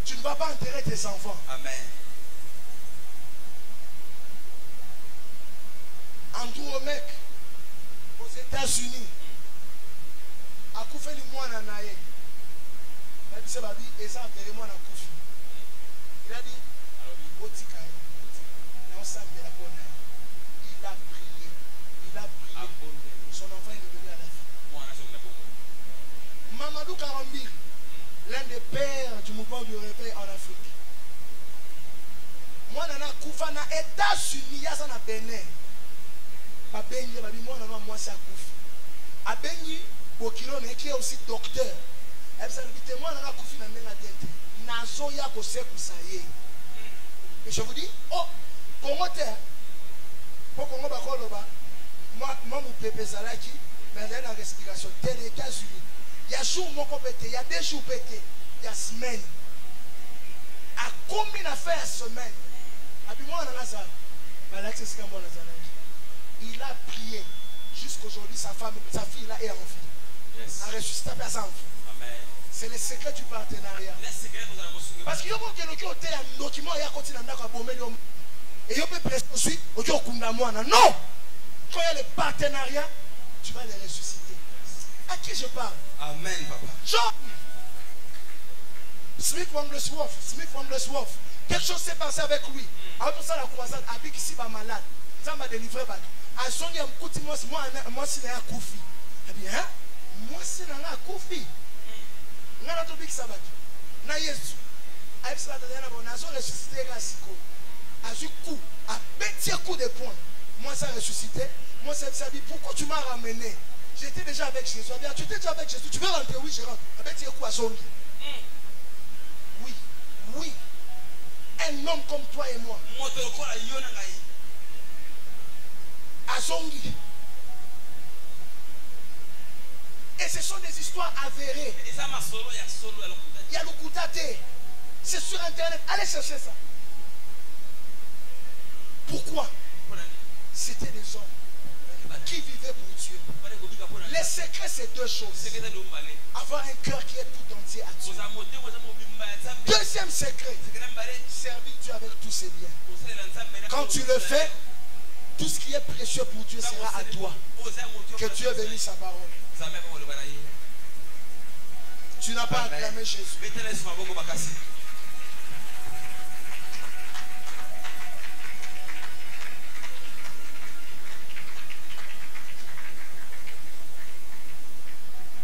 Tu ne vas pas enterrer tes enfants. Amen. Andrew mec aux États-Unis. A koufé li mwana naye. La dit babi eza enterré mwana koufi. Il a dit otika. Non ça me la bonne. Il a prié. Il a prié. Son enfant est revenu à la vie. Mamadou Karambi, l'un des pères du mouvement du réveil en Afrique. Moi nana koufa na États-Unis ya na Bénin. Ba benye babi moi nana moi ça koufi. A benye Bokilo qui est aussi docteur. Et ça dit moi nana koufi na menga diete. Nazo ya ko se kusaye. Et je vous dis, oh, Congo terre. Pour Congo ba koloba. Moi mon pépé zalaki, mais il y a une respiration. Tel les États-Unis. Il y a jour mon pété, il y a des jours pété, il y a semaine. À combien d'affaires semaine? Moi nana ça. Malaxi c'est comme il a prié jusqu'aujourd'hui sa femme, sa fille là est en vie. Yes. A ressuscité à sa enfant. C'est le secret du partenariat. Parce qu'il y a quelqu'un qui a un document et a continué à bomber et il peut presque aussi au Dieu non. Quand il y a le partenariat, tu vas les ressusciter. À qui je parle? Amen, papa. John Smith Wigglesworth. Quelque chose s'est passé avec lui. Alors tout ça la croisade, Abik ici va malade. Ça m'a délivré. A son y a un moi c'est un koufi. Eh bien, moi c'est un koufi. On a tout big sabat. Na Yesu. Avec ça on a ressuscité Rasiko. A eu coup, a petit coup de poing. Moi ça ressuscité. Moi ça dit pourquoi tu m'as ramené? J'étais déjà avec Jésus. Bien, tu étais déjà avec Jésus. Tu veux rentrer? Oui, je rentre. Avec petit coup à son lit. Oui, oui. Un homme comme toi et moi. Azongi. Et ce sont des histoires avérées. Il y a le Koutate. C'est sur internet. Allez chercher ça. Pourquoi? C'était des hommes qui vivaient pour Dieu. Les secrets, c'est deux choses. Avoir un cœur qui est tout entier à Dieu. Deuxième secret, servir Dieu avec tous ses biens. Quand tu le fais, tout ce qui est précieux pour Dieu sera à toi. Que Dieu bénisse sa parole. Tu n'as pas acclamé Jésus.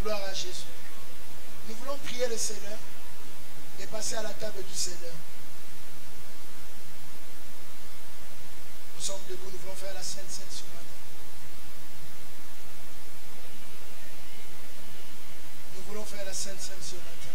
Gloire à Jésus. Nous voulons prier le Seigneur et passer à la table du Seigneur. Nous sommes debout, nous voulons faire la Sainte Seine ce matin. Nous voulons faire la Sainte Seine ce matin.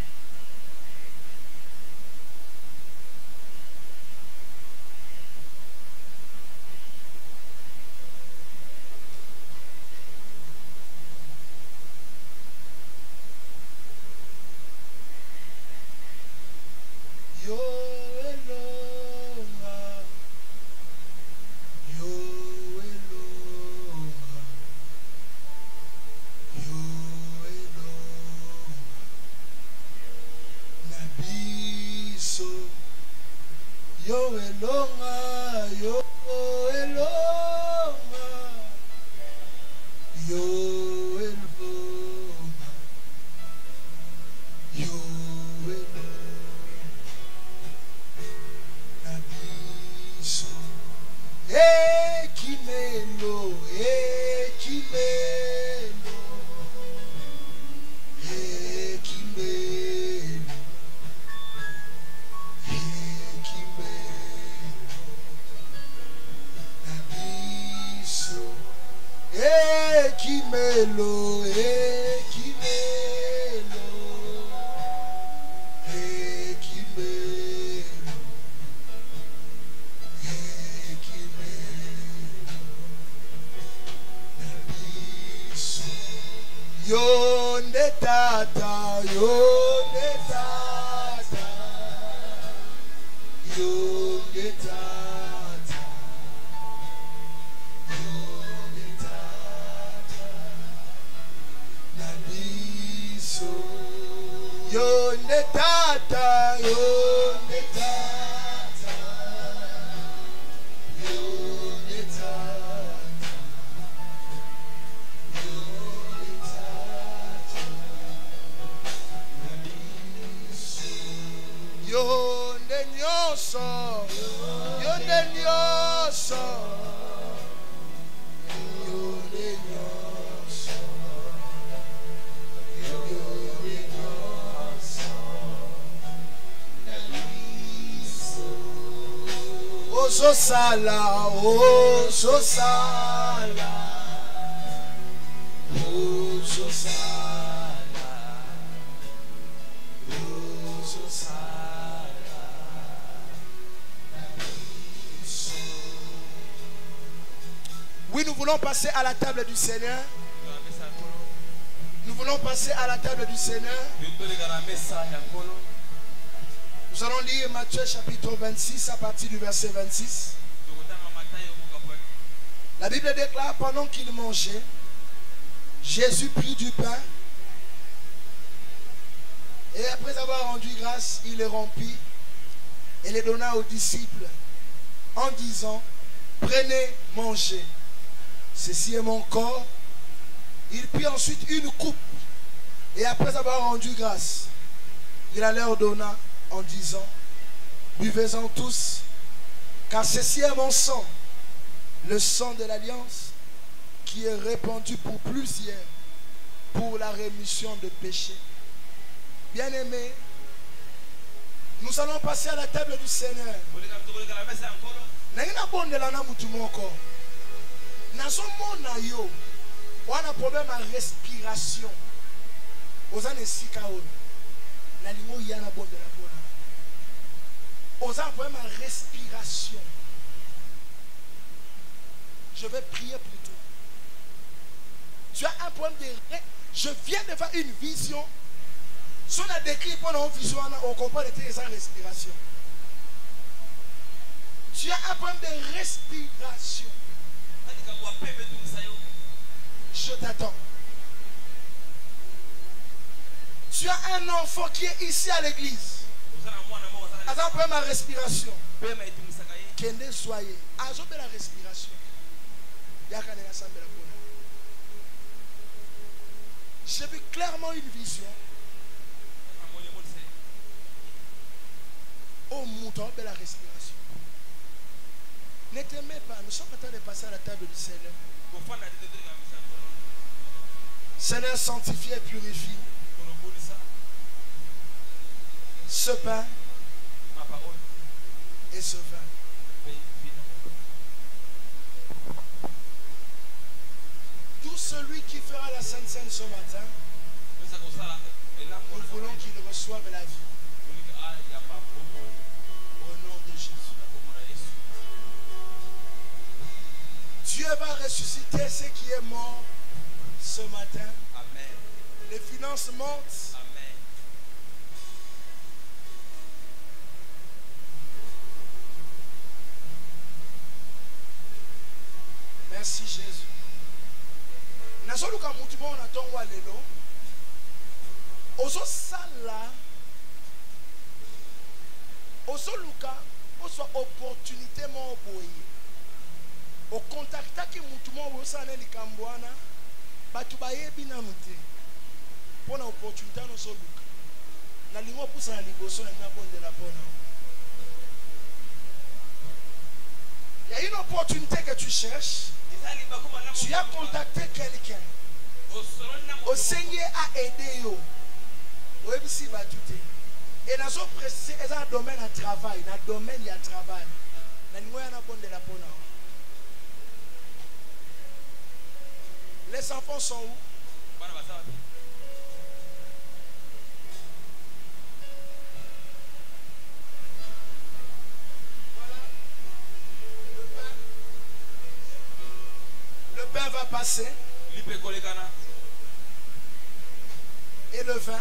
You Sosala, oh Sosala, oh Sosala, oh Sosala. Oui, nous voulons passer à la table du Seigneur. Nous voulons passer à la table du Seigneur. Nous allons lire Matthieu chapitre 26 à partir du verset 26. La Bible déclare, pendant qu'il mangeait, Jésus prit du pain et après avoir rendu grâce, il les rompit et les donna aux disciples en disant, prenez, mangez, ceci est mon corps. Il prit ensuite une coupe et après avoir rendu grâce, il la leur donna en disant, buvez-en tous, car ceci est mon sang, le sang de l'alliance, qui est répandu pour plusieurs, pour la rémission de péchés. Bien-aimés, nous allons passer à la table du Seigneur. On a un problème à respiration. On a un problème à respiration. Je vais prier plutôt. Tu as un problème de... Je viens de faire une vision. Si on a décrit pendant une vision, on comprend les sans respiration. Tu as un problème de respiration. Je t'attends. Tu as un enfant qui est ici à l'église. Il a un problème à respiration. Kende soyez. Ajoute la respiration. J'ai vu clairement une vision. Au mouton de la respiration. Ne t'aimez pas. Nous sommes en train de passer à la table du Seigneur. Seigneur, sanctifie et purifie ce pain et ce vin. Tout celui qui fera la Sainte Seine ce matin, nous voulons qu'il reçoive la vie. Au nom de Jésus. Dieu va ressusciter ce qui est mort ce matin. Amen. Les finances montent. Amen. Merci Jésus. Nazoluka mutumo na tongwa lelo. Ozo sala. Ozo luka. Ozo opportunité mo boye. O contacta ki mutumo wosana likambwana. Batu bayebi na mute. Pona opportunité no so luka. Na lingo pusa na liboso na bonde la pona. Il y a une opportunité que tu cherches. Tu as contacté quelqu'un. Au Seigneur a aidé yo. Et dans ce précis, il y a un domaine à travail. Dans le domaine, il y a travail. Les enfants sont où? Le pain va passer. Et le vin,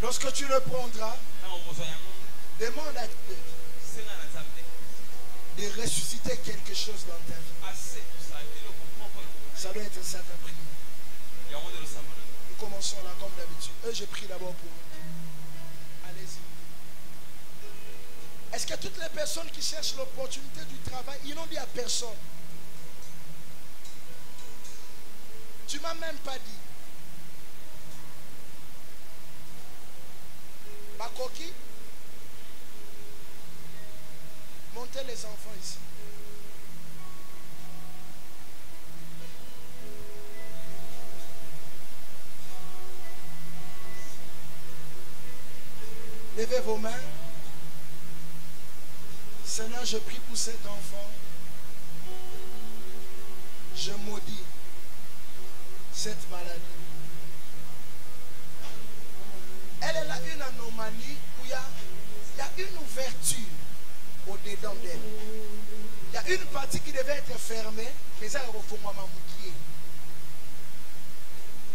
lorsque tu le prendras, demande à Dieu de ressusciter quelque chose dans ta vie. Ça doit être ça ta prière. Nous commençons là comme d'habitude. Je prie d'abord pour vous. Allez-y. Est-ce que toutes les personnes qui cherchent l'opportunité du travail, ils n'ont dit à personne? Tu ne m'as même pas dit. Bakoki, mon compter les enfants ici. Levez vos mains. Seigneur, je prie pour cet enfant. Je maudis cette maladie. Elle est là une anomalie où il y a une ouverture au-dedans d'elle. Il y a une partie qui devait être fermée, mais ça au fond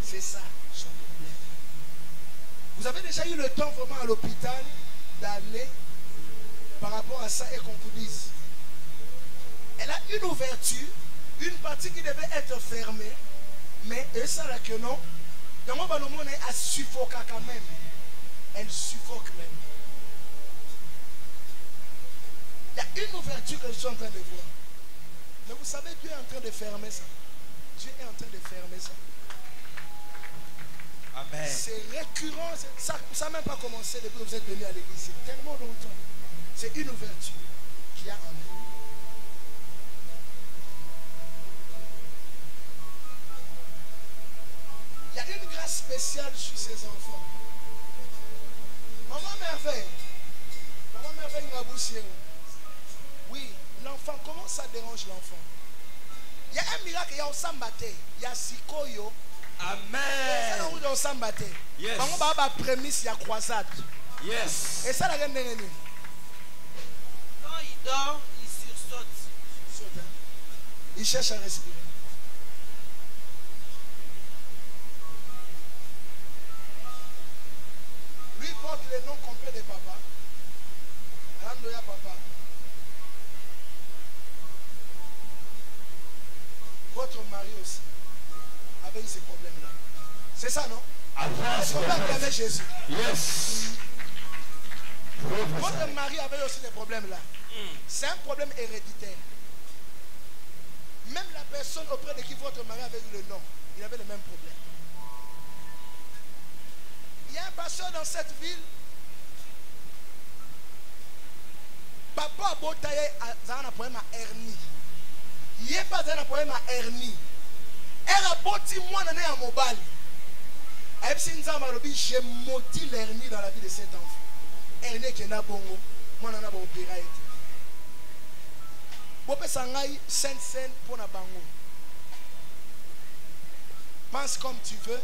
c'est ça son problème. Vous avez déjà eu le temps vraiment à l'hôpital d'aller par rapport à ça et qu'on vous dise. Elle a une ouverture, une partie qui devait être fermée, mais ça là que non. Donc on va nous montrer à suffoquer quand même. Elle suffoque même. Il y a une ouverture que je suis en train de voir. Mais vous savez, Dieu est en train de fermer ça. Dieu est en train de fermer ça. Amen. C'est récurrent. Ça n'a même pas commencé depuis que vous êtes venus à l'église. C'est tellement longtemps. C'est une ouverture qu'il y a en elle. Il y a une grâce spéciale sur ces enfants. Maman merveille. Maman merveille m'a boussé. Oui, l'enfant, comment ça dérange l'enfant? Il y a un miracle, il y a au Sambate. Il y a Sikoyo. Amen. Il y a au Sambate. Yes. Maman va prémisse, il y a croisade. Yes. Et ça, la reine n'est. Quand il dort, il sursaute. Il cherche à respirer. Lui porte le nom complet de papa. Randoya papa. Votre mari aussi avait eu ces problèmes-là. C'est ça, non? Est-ce qu'on peut acclamer Jésus? Yes. Votre mari avait aussi des problèmes-là. C'est un problème héréditaire. Même la personne auprès de qui votre mari avait eu le nom, il avait le même problème. Il y a un pasteur dans cette ville. Papa a beau tailler un problème à hernie. Il n'y a pas un problème à hernie. Elle a beau dire moi n'en ai à mobile. J'ai maudit l'hernie dans la vie de cet enfant. Hernie qui n'a bon moi n'en ai pas opéré. Bopé sangai sainte pour na bango. Pense comme tu veux.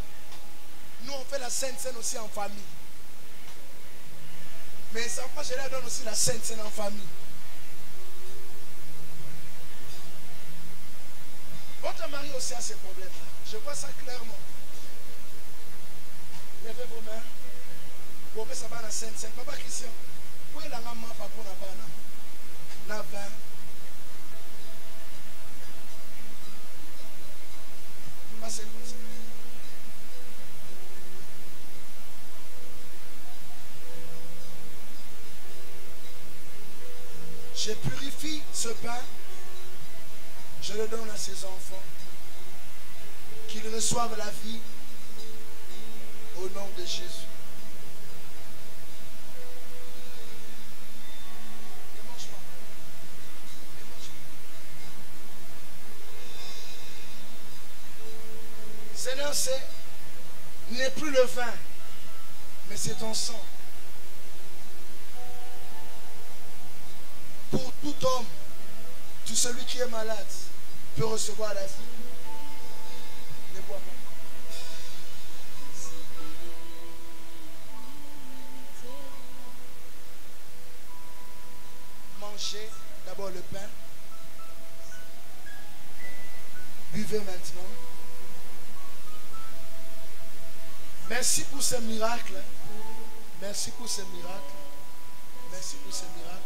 Nous on fait la sainte scène aussi en famille. Mais les enfants, je leur donne aussi la sainte scène en famille. Votre mari aussi a ces problèmes-là. Je vois ça clairement. Levez vos mains. Bopé ça va la sainte scène. Papa Christian, où est la maman papa na bana? Na 20. Passez comme ça. Je purifie ce pain, je le donne à ses enfants, qu'ils reçoivent la vie au nom de Jésus. Ne mange pas. Ne mange pas. Seigneur, c'est n'est plus le vin, mais c'est ton sang. Pour tout homme, tout celui qui est malade peut recevoir la vie. Ne bois pas. Mangez d'abord le pain. Buvez maintenant. Merci pour ce miracle. Merci pour ce miracle. Merci pour ce miracle.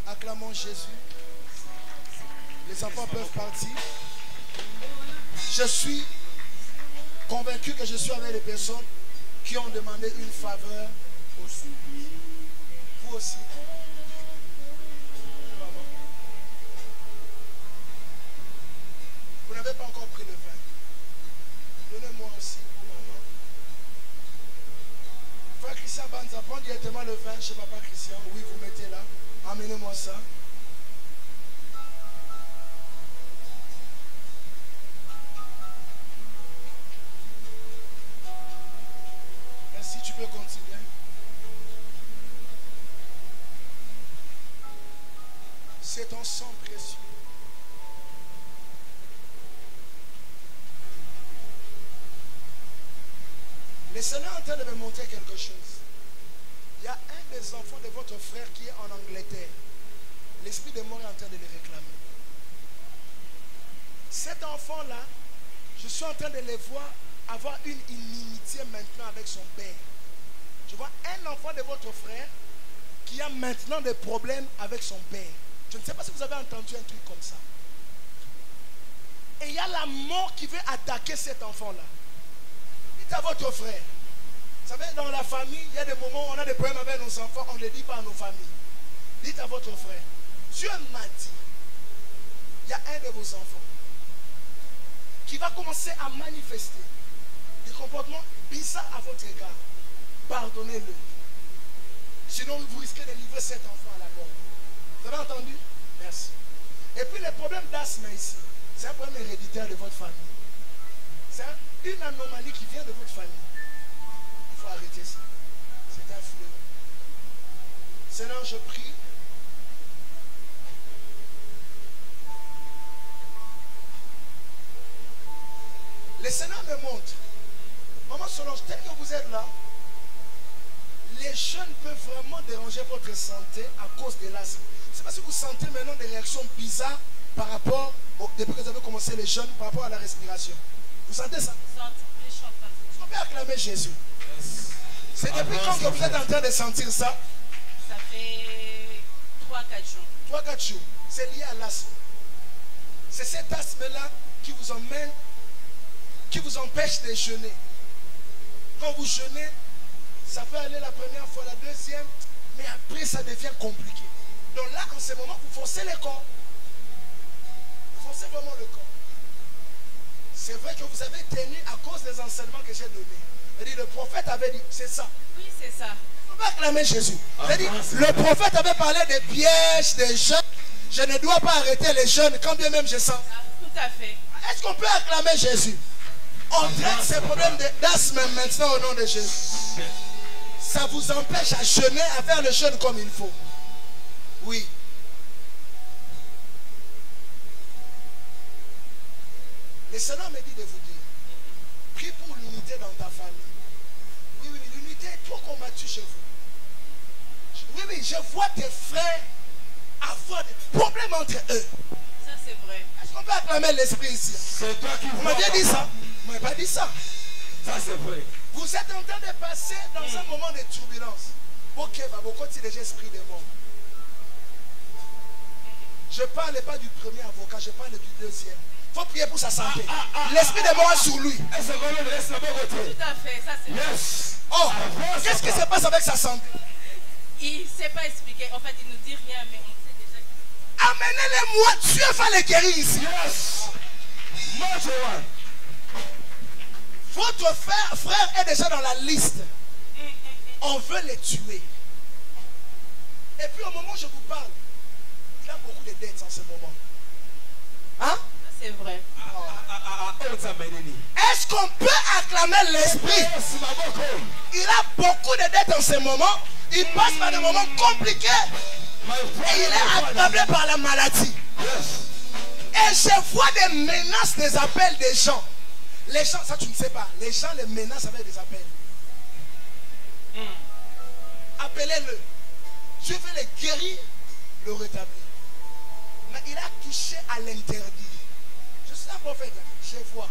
Acclamons Jésus. Les enfants peuvent partir. Je suis convaincu que je suis avec les personnes qui ont demandé une faveur aussi. Vous aussi. Vous n'avez pas encore pris le vin. Donnez-moi aussi pour maman. Frère Christian Banza, prends directement le vin chez papa Christian. Oui, vous mettez là. Amenez-moi ça. C'est ton sang précieux. Le Seigneur est en train de me montrer quelque chose. Il y a un des enfants de votre frère qui est en Angleterre. L'esprit de mort est en train de le réclamer. Cet enfant-là, je suis en train de le voir avoir une inimitié maintenant avec son père. Je vois un enfant de votre frère qui a maintenant des problèmes avec son père. Je ne sais pas si vous avez entendu un truc comme ça. Et il y a la mort qui veut attaquer cet enfant-là. Dites à votre frère. Vous savez, dans la famille, il y a des moments où on a des problèmes avec nos enfants, on ne les dit pas à nos familles. Dites à votre frère, Dieu m'a dit, il y a un de vos enfants qui va commencer à manifester des comportements bizarres à votre égard. Pardonnez-le. Sinon, vous risquez de livrer cet enfant à la mort. Vous avez entendu? Merci. Et puis, le problème d'asthme ici, c'est un problème héréditaire de votre famille. C'est une anomalie qui vient de votre famille. Il faut arrêter ça. C'est un fléau. Seigneur, je prie. Le Seigneur me montre. Maman Solange, tel que vous êtes là, les jeunes peuvent vraiment déranger votre santé à cause de l'asthme. C'est parce que vous sentez maintenant des réactions bizarres par rapport, depuis que vous avez commencé les jeunes, par rapport à la respiration. Vous sentez ça? Est-ce qu'on peut acclamer Jésus? C'est depuis quand que vous êtes en train de sentir ça? Ça fait 3-4 jours. 3-4 jours. C'est lié à l'asthme. C'est cet asthme-là qui vous emmène, qui vous empêche de jeûner. Quand vous jeûnez, ça peut aller la première fois, la deuxième, mais après ça devient compliqué. Donc là, en ce moment, vous forcez le corps. Vous forcez vraiment le corps. C'est vrai que vous avez tenu à cause des enseignements que j'ai donnés. Le prophète avait dit, c'est ça. Oui, c'est ça. Il faut pas acclamer Jésus. Le prophète avait parlé des pièges, des jeunes. Je ne dois pas arrêter les jeunes, quand bien même je sens. Tout à fait. Est-ce qu'on peut acclamer Jésus? On traite ces problèmes d'asthme maintenant au nom de Jésus. Ça vous empêche à jeûner, à faire le jeûne comme il faut. Oui. Le Seigneur me dit de vous dire, prie pour l'unité dans ta famille. Oui, oui, l'unité est trop combattue chez vous. Oui, oui, je vois tes frères avoir des problèmes entre eux. Ça, c'est vrai. Est-ce qu'on peut acclamer l'esprit ici? C'est toi qui Vous vois. m'avez dit ça? Vous ne m'avez pas dit ça. Ça, c'est vrai. Vous êtes en train de passer dans un moment de turbulence. Ok, vous continuez déjà esprit de mort. Je ne parle pas du premier avocat, je parle du deuxième. Il faut prier pour sa santé. L'esprit de mort est sur lui. Tout à fait, ça c'est vrai. Yes. Oh, qu'est-ce qui se passe avec sa santé? Il ne sait pas expliquer. En fait, il ne nous dit rien, mais on sait déjà qu'il... Amenez-les-moi, Dieu va les guérir ici. Yes. Votre frère est déjà dans la liste. On veut les tuer. Et puis au moment où je vous parle, il a beaucoup de dettes en ce moment. Hein? C'est vrai. Est-ce qu'on peut acclamer l'esprit? Il a beaucoup de dettes en ce moment. Il passe par des moments compliqués. Et il est accablé par la maladie. Et je vois des menaces, des appels des gens. Les gens, ça tu ne sais pas. Les gens les menacent avec des appels. Appelez-le. Dieu veut les guérir, le rétablir. Mais il a touché à l'interdit. Je suis un prophète, je vois.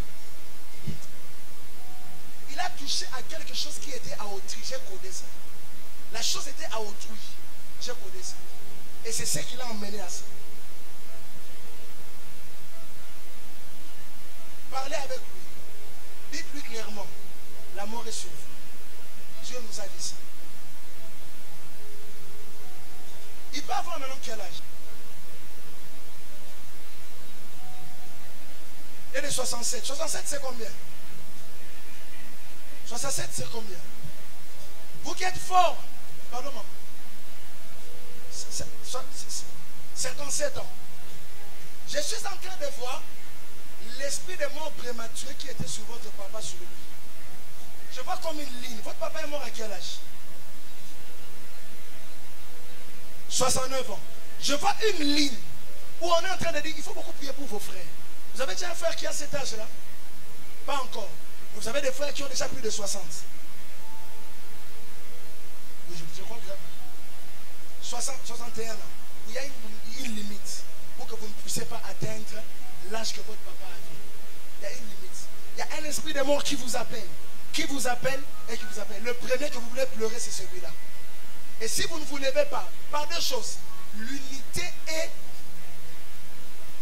Il a touché à quelque chose qui était à autrui. J'ai codé ça. La chose était à autrui. J'ai codé ça. Et c'est ce qui l'a emmené à ça. Parlez avec lui. Dites-lui clairement, la mort est sur vous. Dieu nous a dit ça. Il peut avoir maintenant quel âge? Il est de 67. 67 c'est combien? 67 c'est combien? Vous qui êtes fort, pardon maman. 57 ans. Je suis en train de voir l'esprit de mort prématuré qui était sur votre papa sur lui. Je vois comme une ligne. Votre papa est mort à quel âge? 69 ans. Je vois une ligne où on est en train de dire, il faut beaucoup prier pour vos frères. Vous avez déjà un frère qui a cet âge-là? Pas encore. Vous avez des frères qui ont déjà plus de 60. Oui, je crois que 61 ans. Il y a une limite pour que vous ne puissiez pas atteindre l'âge que votre papa a vu. Il y a une limite. Il y a un esprit de mort qui vous appelle. Qui vous appelle et qui vous appelle. Le premier que vous voulez pleurer, c'est celui-là. Et si vous ne vous levez pas, par deux choses. L'unité est...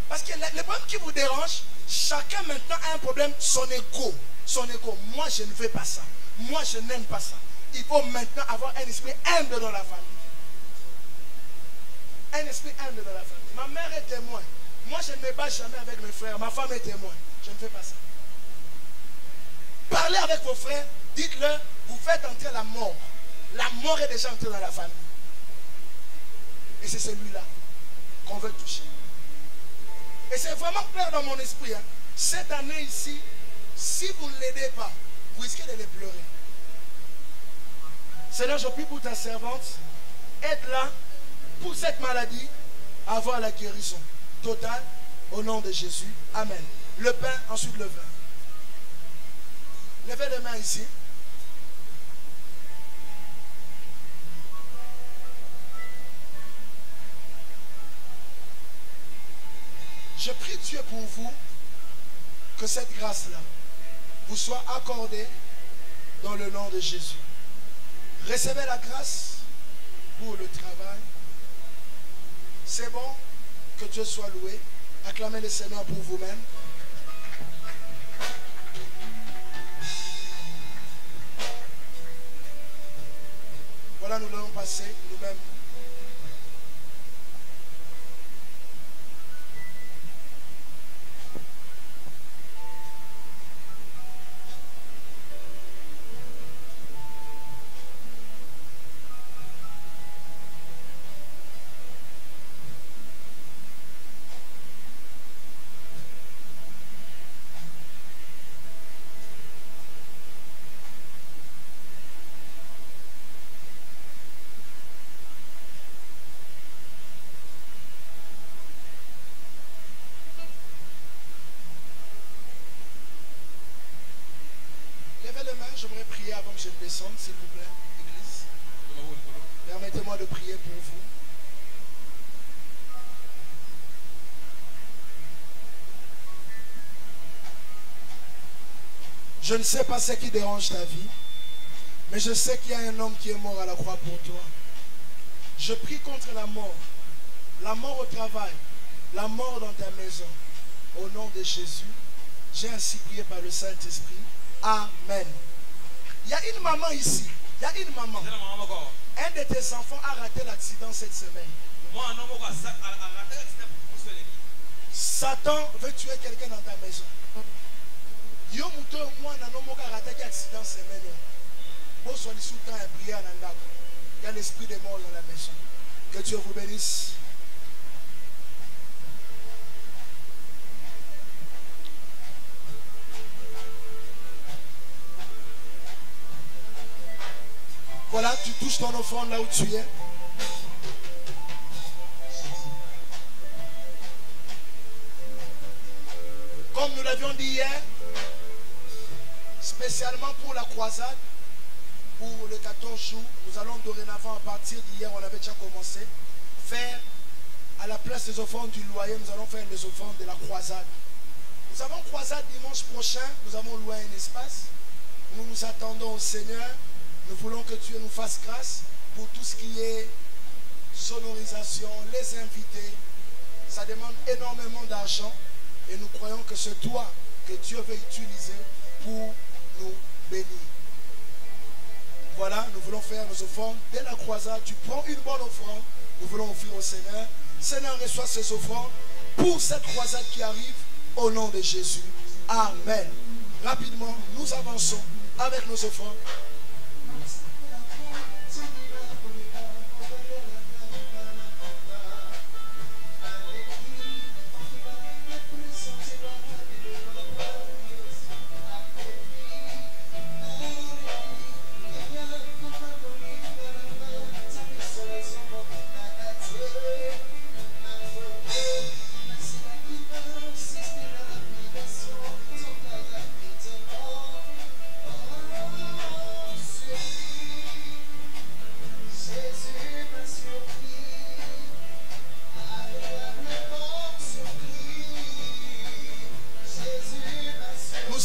Parce que le problème qui vous dérange, chacun maintenant a un problème, son ego. Son ego. Moi, je ne veux pas ça. Moi, je n'aime pas ça. Il faut maintenant avoir un esprit humble dans la famille. Un esprit humble dans la famille. Ma mère est témoin. Moi, je ne me bats jamais avec mes frères. Ma femme est témoin. Je ne fais pas ça. Parlez avec vos frères. Dites-leur, vous faites entrer la mort. La mort est déjà entrée dans la famille. Et c'est celui-là qu'on veut toucher. Et c'est vraiment clair dans mon esprit. Hein. Cette année ici, si vous ne l'aidez pas, vous risquez de les pleurer. Seigneur, je prie pour ta servante. Aide-la pour cette maladie à avoir la guérison totale au nom de Jésus. Amen. Le pain, ensuite le vin. Levez les mains ici. Je prie Dieu pour vous que cette grâce-là vous soit accordée dans le nom de Jésus. Recevez la grâce pour le travail. C'est bon, que Dieu soit loué. Acclamez le Seigneur pour vous-même. Voilà, nous allons passer nous-mêmes. J'aimerais prier avant que je descende, s'il vous plaît, Église. Permettez-moi de prier pour vous. Je ne sais pas ce qui dérange ta vie, mais je sais qu'il y a un homme qui est mort à la croix pour toi. Je prie contre la mort au travail, la mort dans ta maison. Au nom de Jésus, j'ai ainsi prié par le Saint-Esprit. Amen. Il y a une maman ici. Il y a une maman. Un de tes enfants a raté l'accident cette semaine. Satan veut tuer quelqu'un dans ta maison. Il y a l'esprit de mort dans la maison. Que Dieu vous bénisse. Voilà, tu touches ton offrande là où tu es. Comme nous l'avions dit hier, spécialement pour la croisade, pour le 14 jours, nous allons dorénavant, à partir d'hier, on avait déjà commencé, faire à la place des offrandes du loyer, nous allons faire les offrandes de la croisade. Nous avons croisade dimanche prochain, nous avons loué un espace. Nous nous attendons au Seigneur. Nous voulons que Dieu nous fasse grâce pour tout ce qui est sonorisation, les invités. Ça demande énormément d'argent et nous croyons que c'est toi que Dieu veut utiliser pour nous bénir. Voilà, nous voulons faire nos offrandes. Dès la croisade, tu prends une bonne offrande. Nous voulons offrir au Seigneur. Seigneur, reçois ces offrandes pour cette croisade qui arrive au nom de Jésus. Amen. Rapidement, nous avançons avec nos offrandes.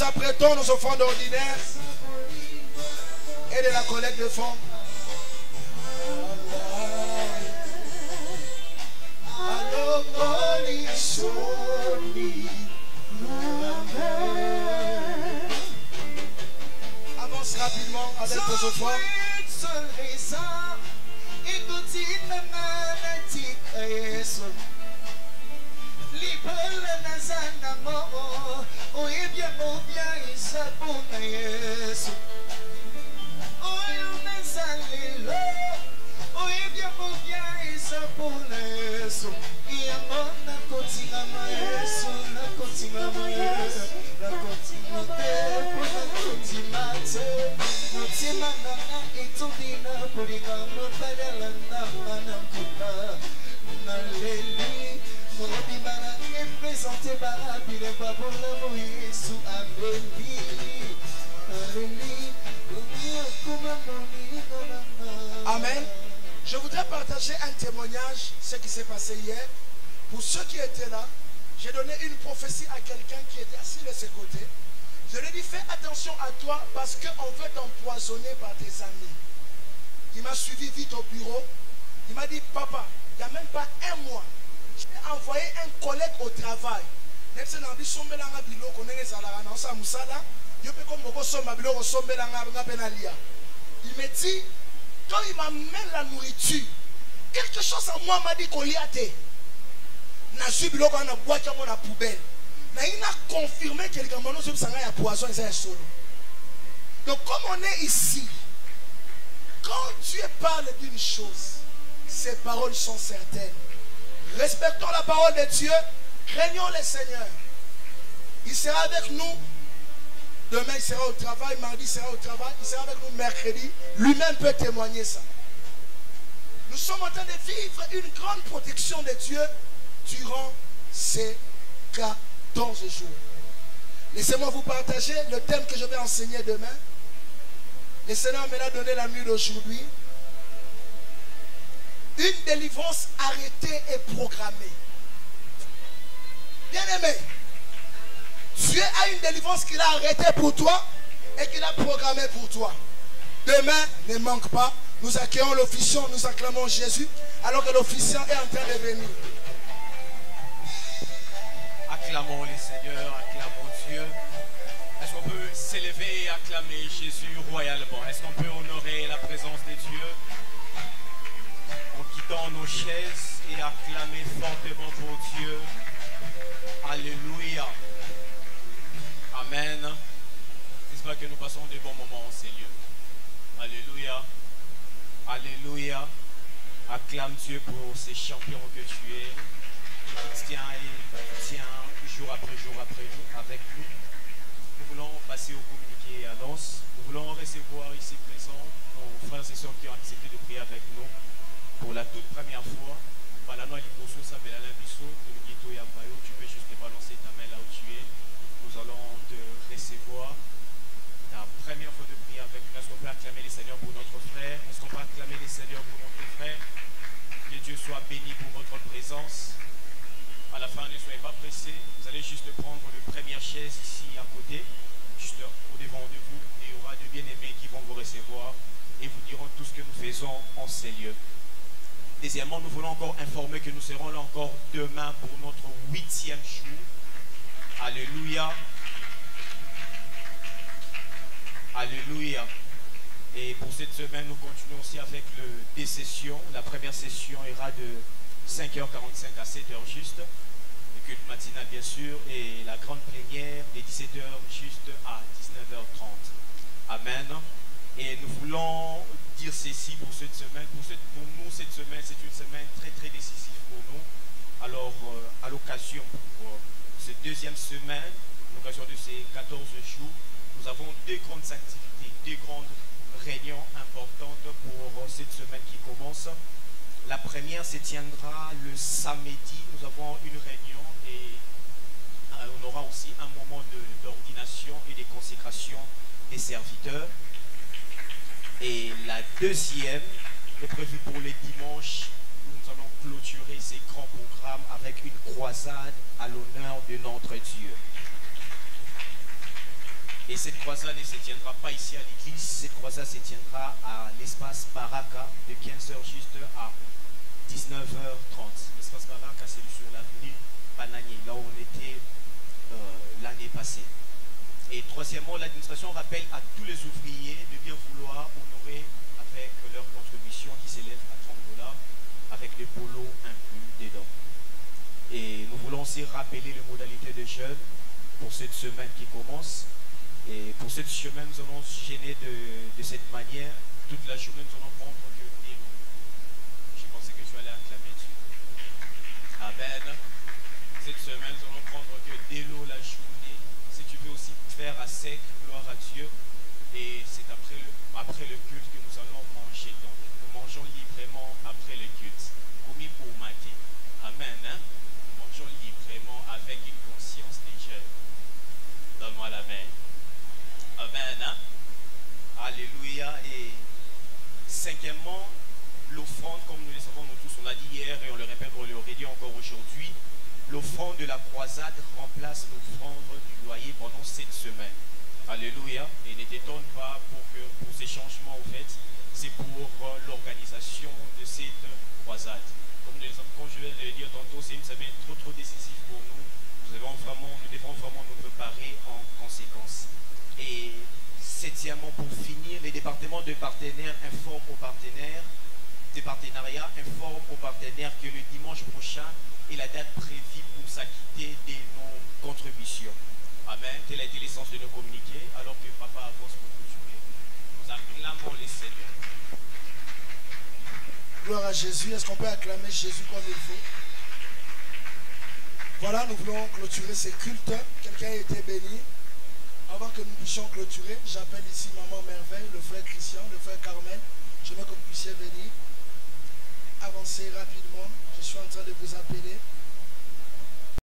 Nous apprêtons nos offrandes ordinaires et de la collecte de fonds. Avance rapidement avec tes offrandes. Amen. Je voudrais partager un témoignage, ce qui s'est passé hier. Pour ceux qui étaient là, j'ai donné une prophétie à quelqu'un qui était assis de ce côté. Je lui ai dit, fais attention à toi parce qu'on veut t'empoisonner par tes amis. Il m'a suivi vite au bureau. Il m'a dit, papa, il n'y a même pas un mois, j'ai envoyé un collègue au travail. Il me dit, quand il m'amène la nourriture, quelque chose en moi m'a dit qu'on y a été. Il a poubelle. Mais il a confirmé que les gamins sont poison et c'est solo. Donc comme on est ici, quand Dieu parle d'une chose, ses paroles sont certaines. Respectons la parole de Dieu, craignons le Seigneur. Il sera avec nous. Demain il sera au travail, mardi il sera au travail, il sera avec nous mercredi. Lui-même peut témoigner ça. Nous sommes en train de vivre une grande protection de Dieu durant ces 14 jours. Laissez-moi vous partager le thème que je vais enseigner demain. Le Seigneur me l'a donné la nuit d'aujourd'hui. Une délivrance arrêtée et programmée. Bien aimé, Dieu a une délivrance qu'il a arrêtée pour toi et qu'il a programmée pour toi. Demain, ne manque pas. Nous accueillons l'officiant, nous acclamons Jésus alors que l'officiant est en train de venir. Acclamons les seigneurs, acclamons Dieu. Est-ce qu'on peut s'élever et acclamer Jésus royalement? Est-ce qu'on peut honorer la présence de Dieu en quittant nos chaises et acclamer fortement pour Dieu? Alléluia. Amen. J'espère que nous passons des bons moments en ces lieux. Alléluia. Alléluia. Acclame Dieu pour ces champions que tu es. Tiens jour après jour avec nous. Nous voulons passer au communiqué et annonce. Nous voulons recevoir ici présents nos frères et sœurs qui ont accepté de prier avec nous pour la toute première fois. Tu peux juste te balancer ta main là où tu es. Nous allons te recevoir. Ta première fois de prier avec nous. Est-ce qu'on peut acclamer les Seigneurs pour notre frère? Est-ce qu'on peut acclamer les Seigneurs pour notre frère? Que Dieu soit béni pour votre présence. À la fin, ne soyez pas pressés. Vous allez juste prendre la première chaise ici à côté, juste au devant de vous. Et il y aura de bien-aimés qui vont vous recevoir et vous diront tout ce que nous faisons en ces lieux. Deuxièmement, nous voulons encore informer que nous serons là encore demain pour notre 8e jour. Alléluia. Alléluia. Et pour cette semaine, nous continuons aussi avec des sessions. La première session ira de 5h45 à 7h juste. Le culte matinal bien sûr. Et la grande plénière de 17h juste à 19h30. Amen. Et nous voulons dire ceci pour cette semaine. Pour nous, cette semaine, c'est une semaine très très décisive pour nous. Alors, à l'occasion pour cette deuxième semaine, à l'occasion de ces 14 jours, nous avons deux grandes activités, deux grandes réunions importantes pour cette semaine qui commence. La première se tiendra le samedi. Nous avons une réunion et on aura aussi un moment d'ordination et de consécration des serviteurs. Et la deuxième est prévue pour les dimanches où nous allons clôturer ces grands programmes avec une croisade à l'honneur de notre Dieu. Et cette croisade ne se tiendra pas ici à l'église, cette croisade se tiendra à l'espace Baraka de 15h juste à 19h30. L'espace Baraka, c'est sur l'avenue Pananier, là où on était l'année passée. Et troisièmement, l'administration rappelle à tous les ouvriers de bien vouloir honorer avec leur contribution qui s'élève à $30 avec les polos inclus dedans. Et nous voulons aussi rappeler les modalités de jeûne pour cette semaine qui commence. Et pour cette semaine, nous allons gêner de cette manière. Toute la journée, nous allons prendre que des l'eau. Je pensais que tu allais acclamer Dieu. Amen. Cette semaine, nous allons prendre que de l'eau la journée. Si tu veux aussi faire à sec, gloire à Dieu. Et c'est après le culte que nous allons manger. Donc, nous mangeons librement après le culte. Commis pour mater. Amen. Hein? Nous mangeons librement avec une conscience de jeûne. Donne-moi la main. Amen. Hein? Alléluia. Et cinquièmement, l'offrande, comme nous le savons nous tous, on l'a dit hier et on le répète, on le redit encore aujourd'hui, l'offrande de la croisade remplace l'offrande du loyer pendant 7 semaines. Alléluia. Et ne t'étonne pas pour ces changements, en fait, c'est pour l'organisation de cette croisade. Comme je vais le dire tantôt, c'est une semaine trop décisive pour nous. Nous devons vraiment nous préparer en conséquence. Et septièmement, pour finir, les départements de partenaires informent aux partenaires, des partenariats informent aux partenaires que le dimanche prochain est la date prévue pour s'acquitter de nos contributions. Amen. Telle a été l'essence de nos communiqués, alors que papa avance pour continuer. Nous acclamons les Seigneurs. Gloire à Jésus. Est-ce qu'on peut acclamer Jésus comme il faut? Voilà, nous voulons clôturer ces cultes. Quelqu'un a été béni. Avant que nous puissions clôturer, j'appelle ici Maman Merveille, le frère Christian, le frère Carmel. Je veux que vous puissiez venir. Avancez rapidement. Je suis en train de vous appeler.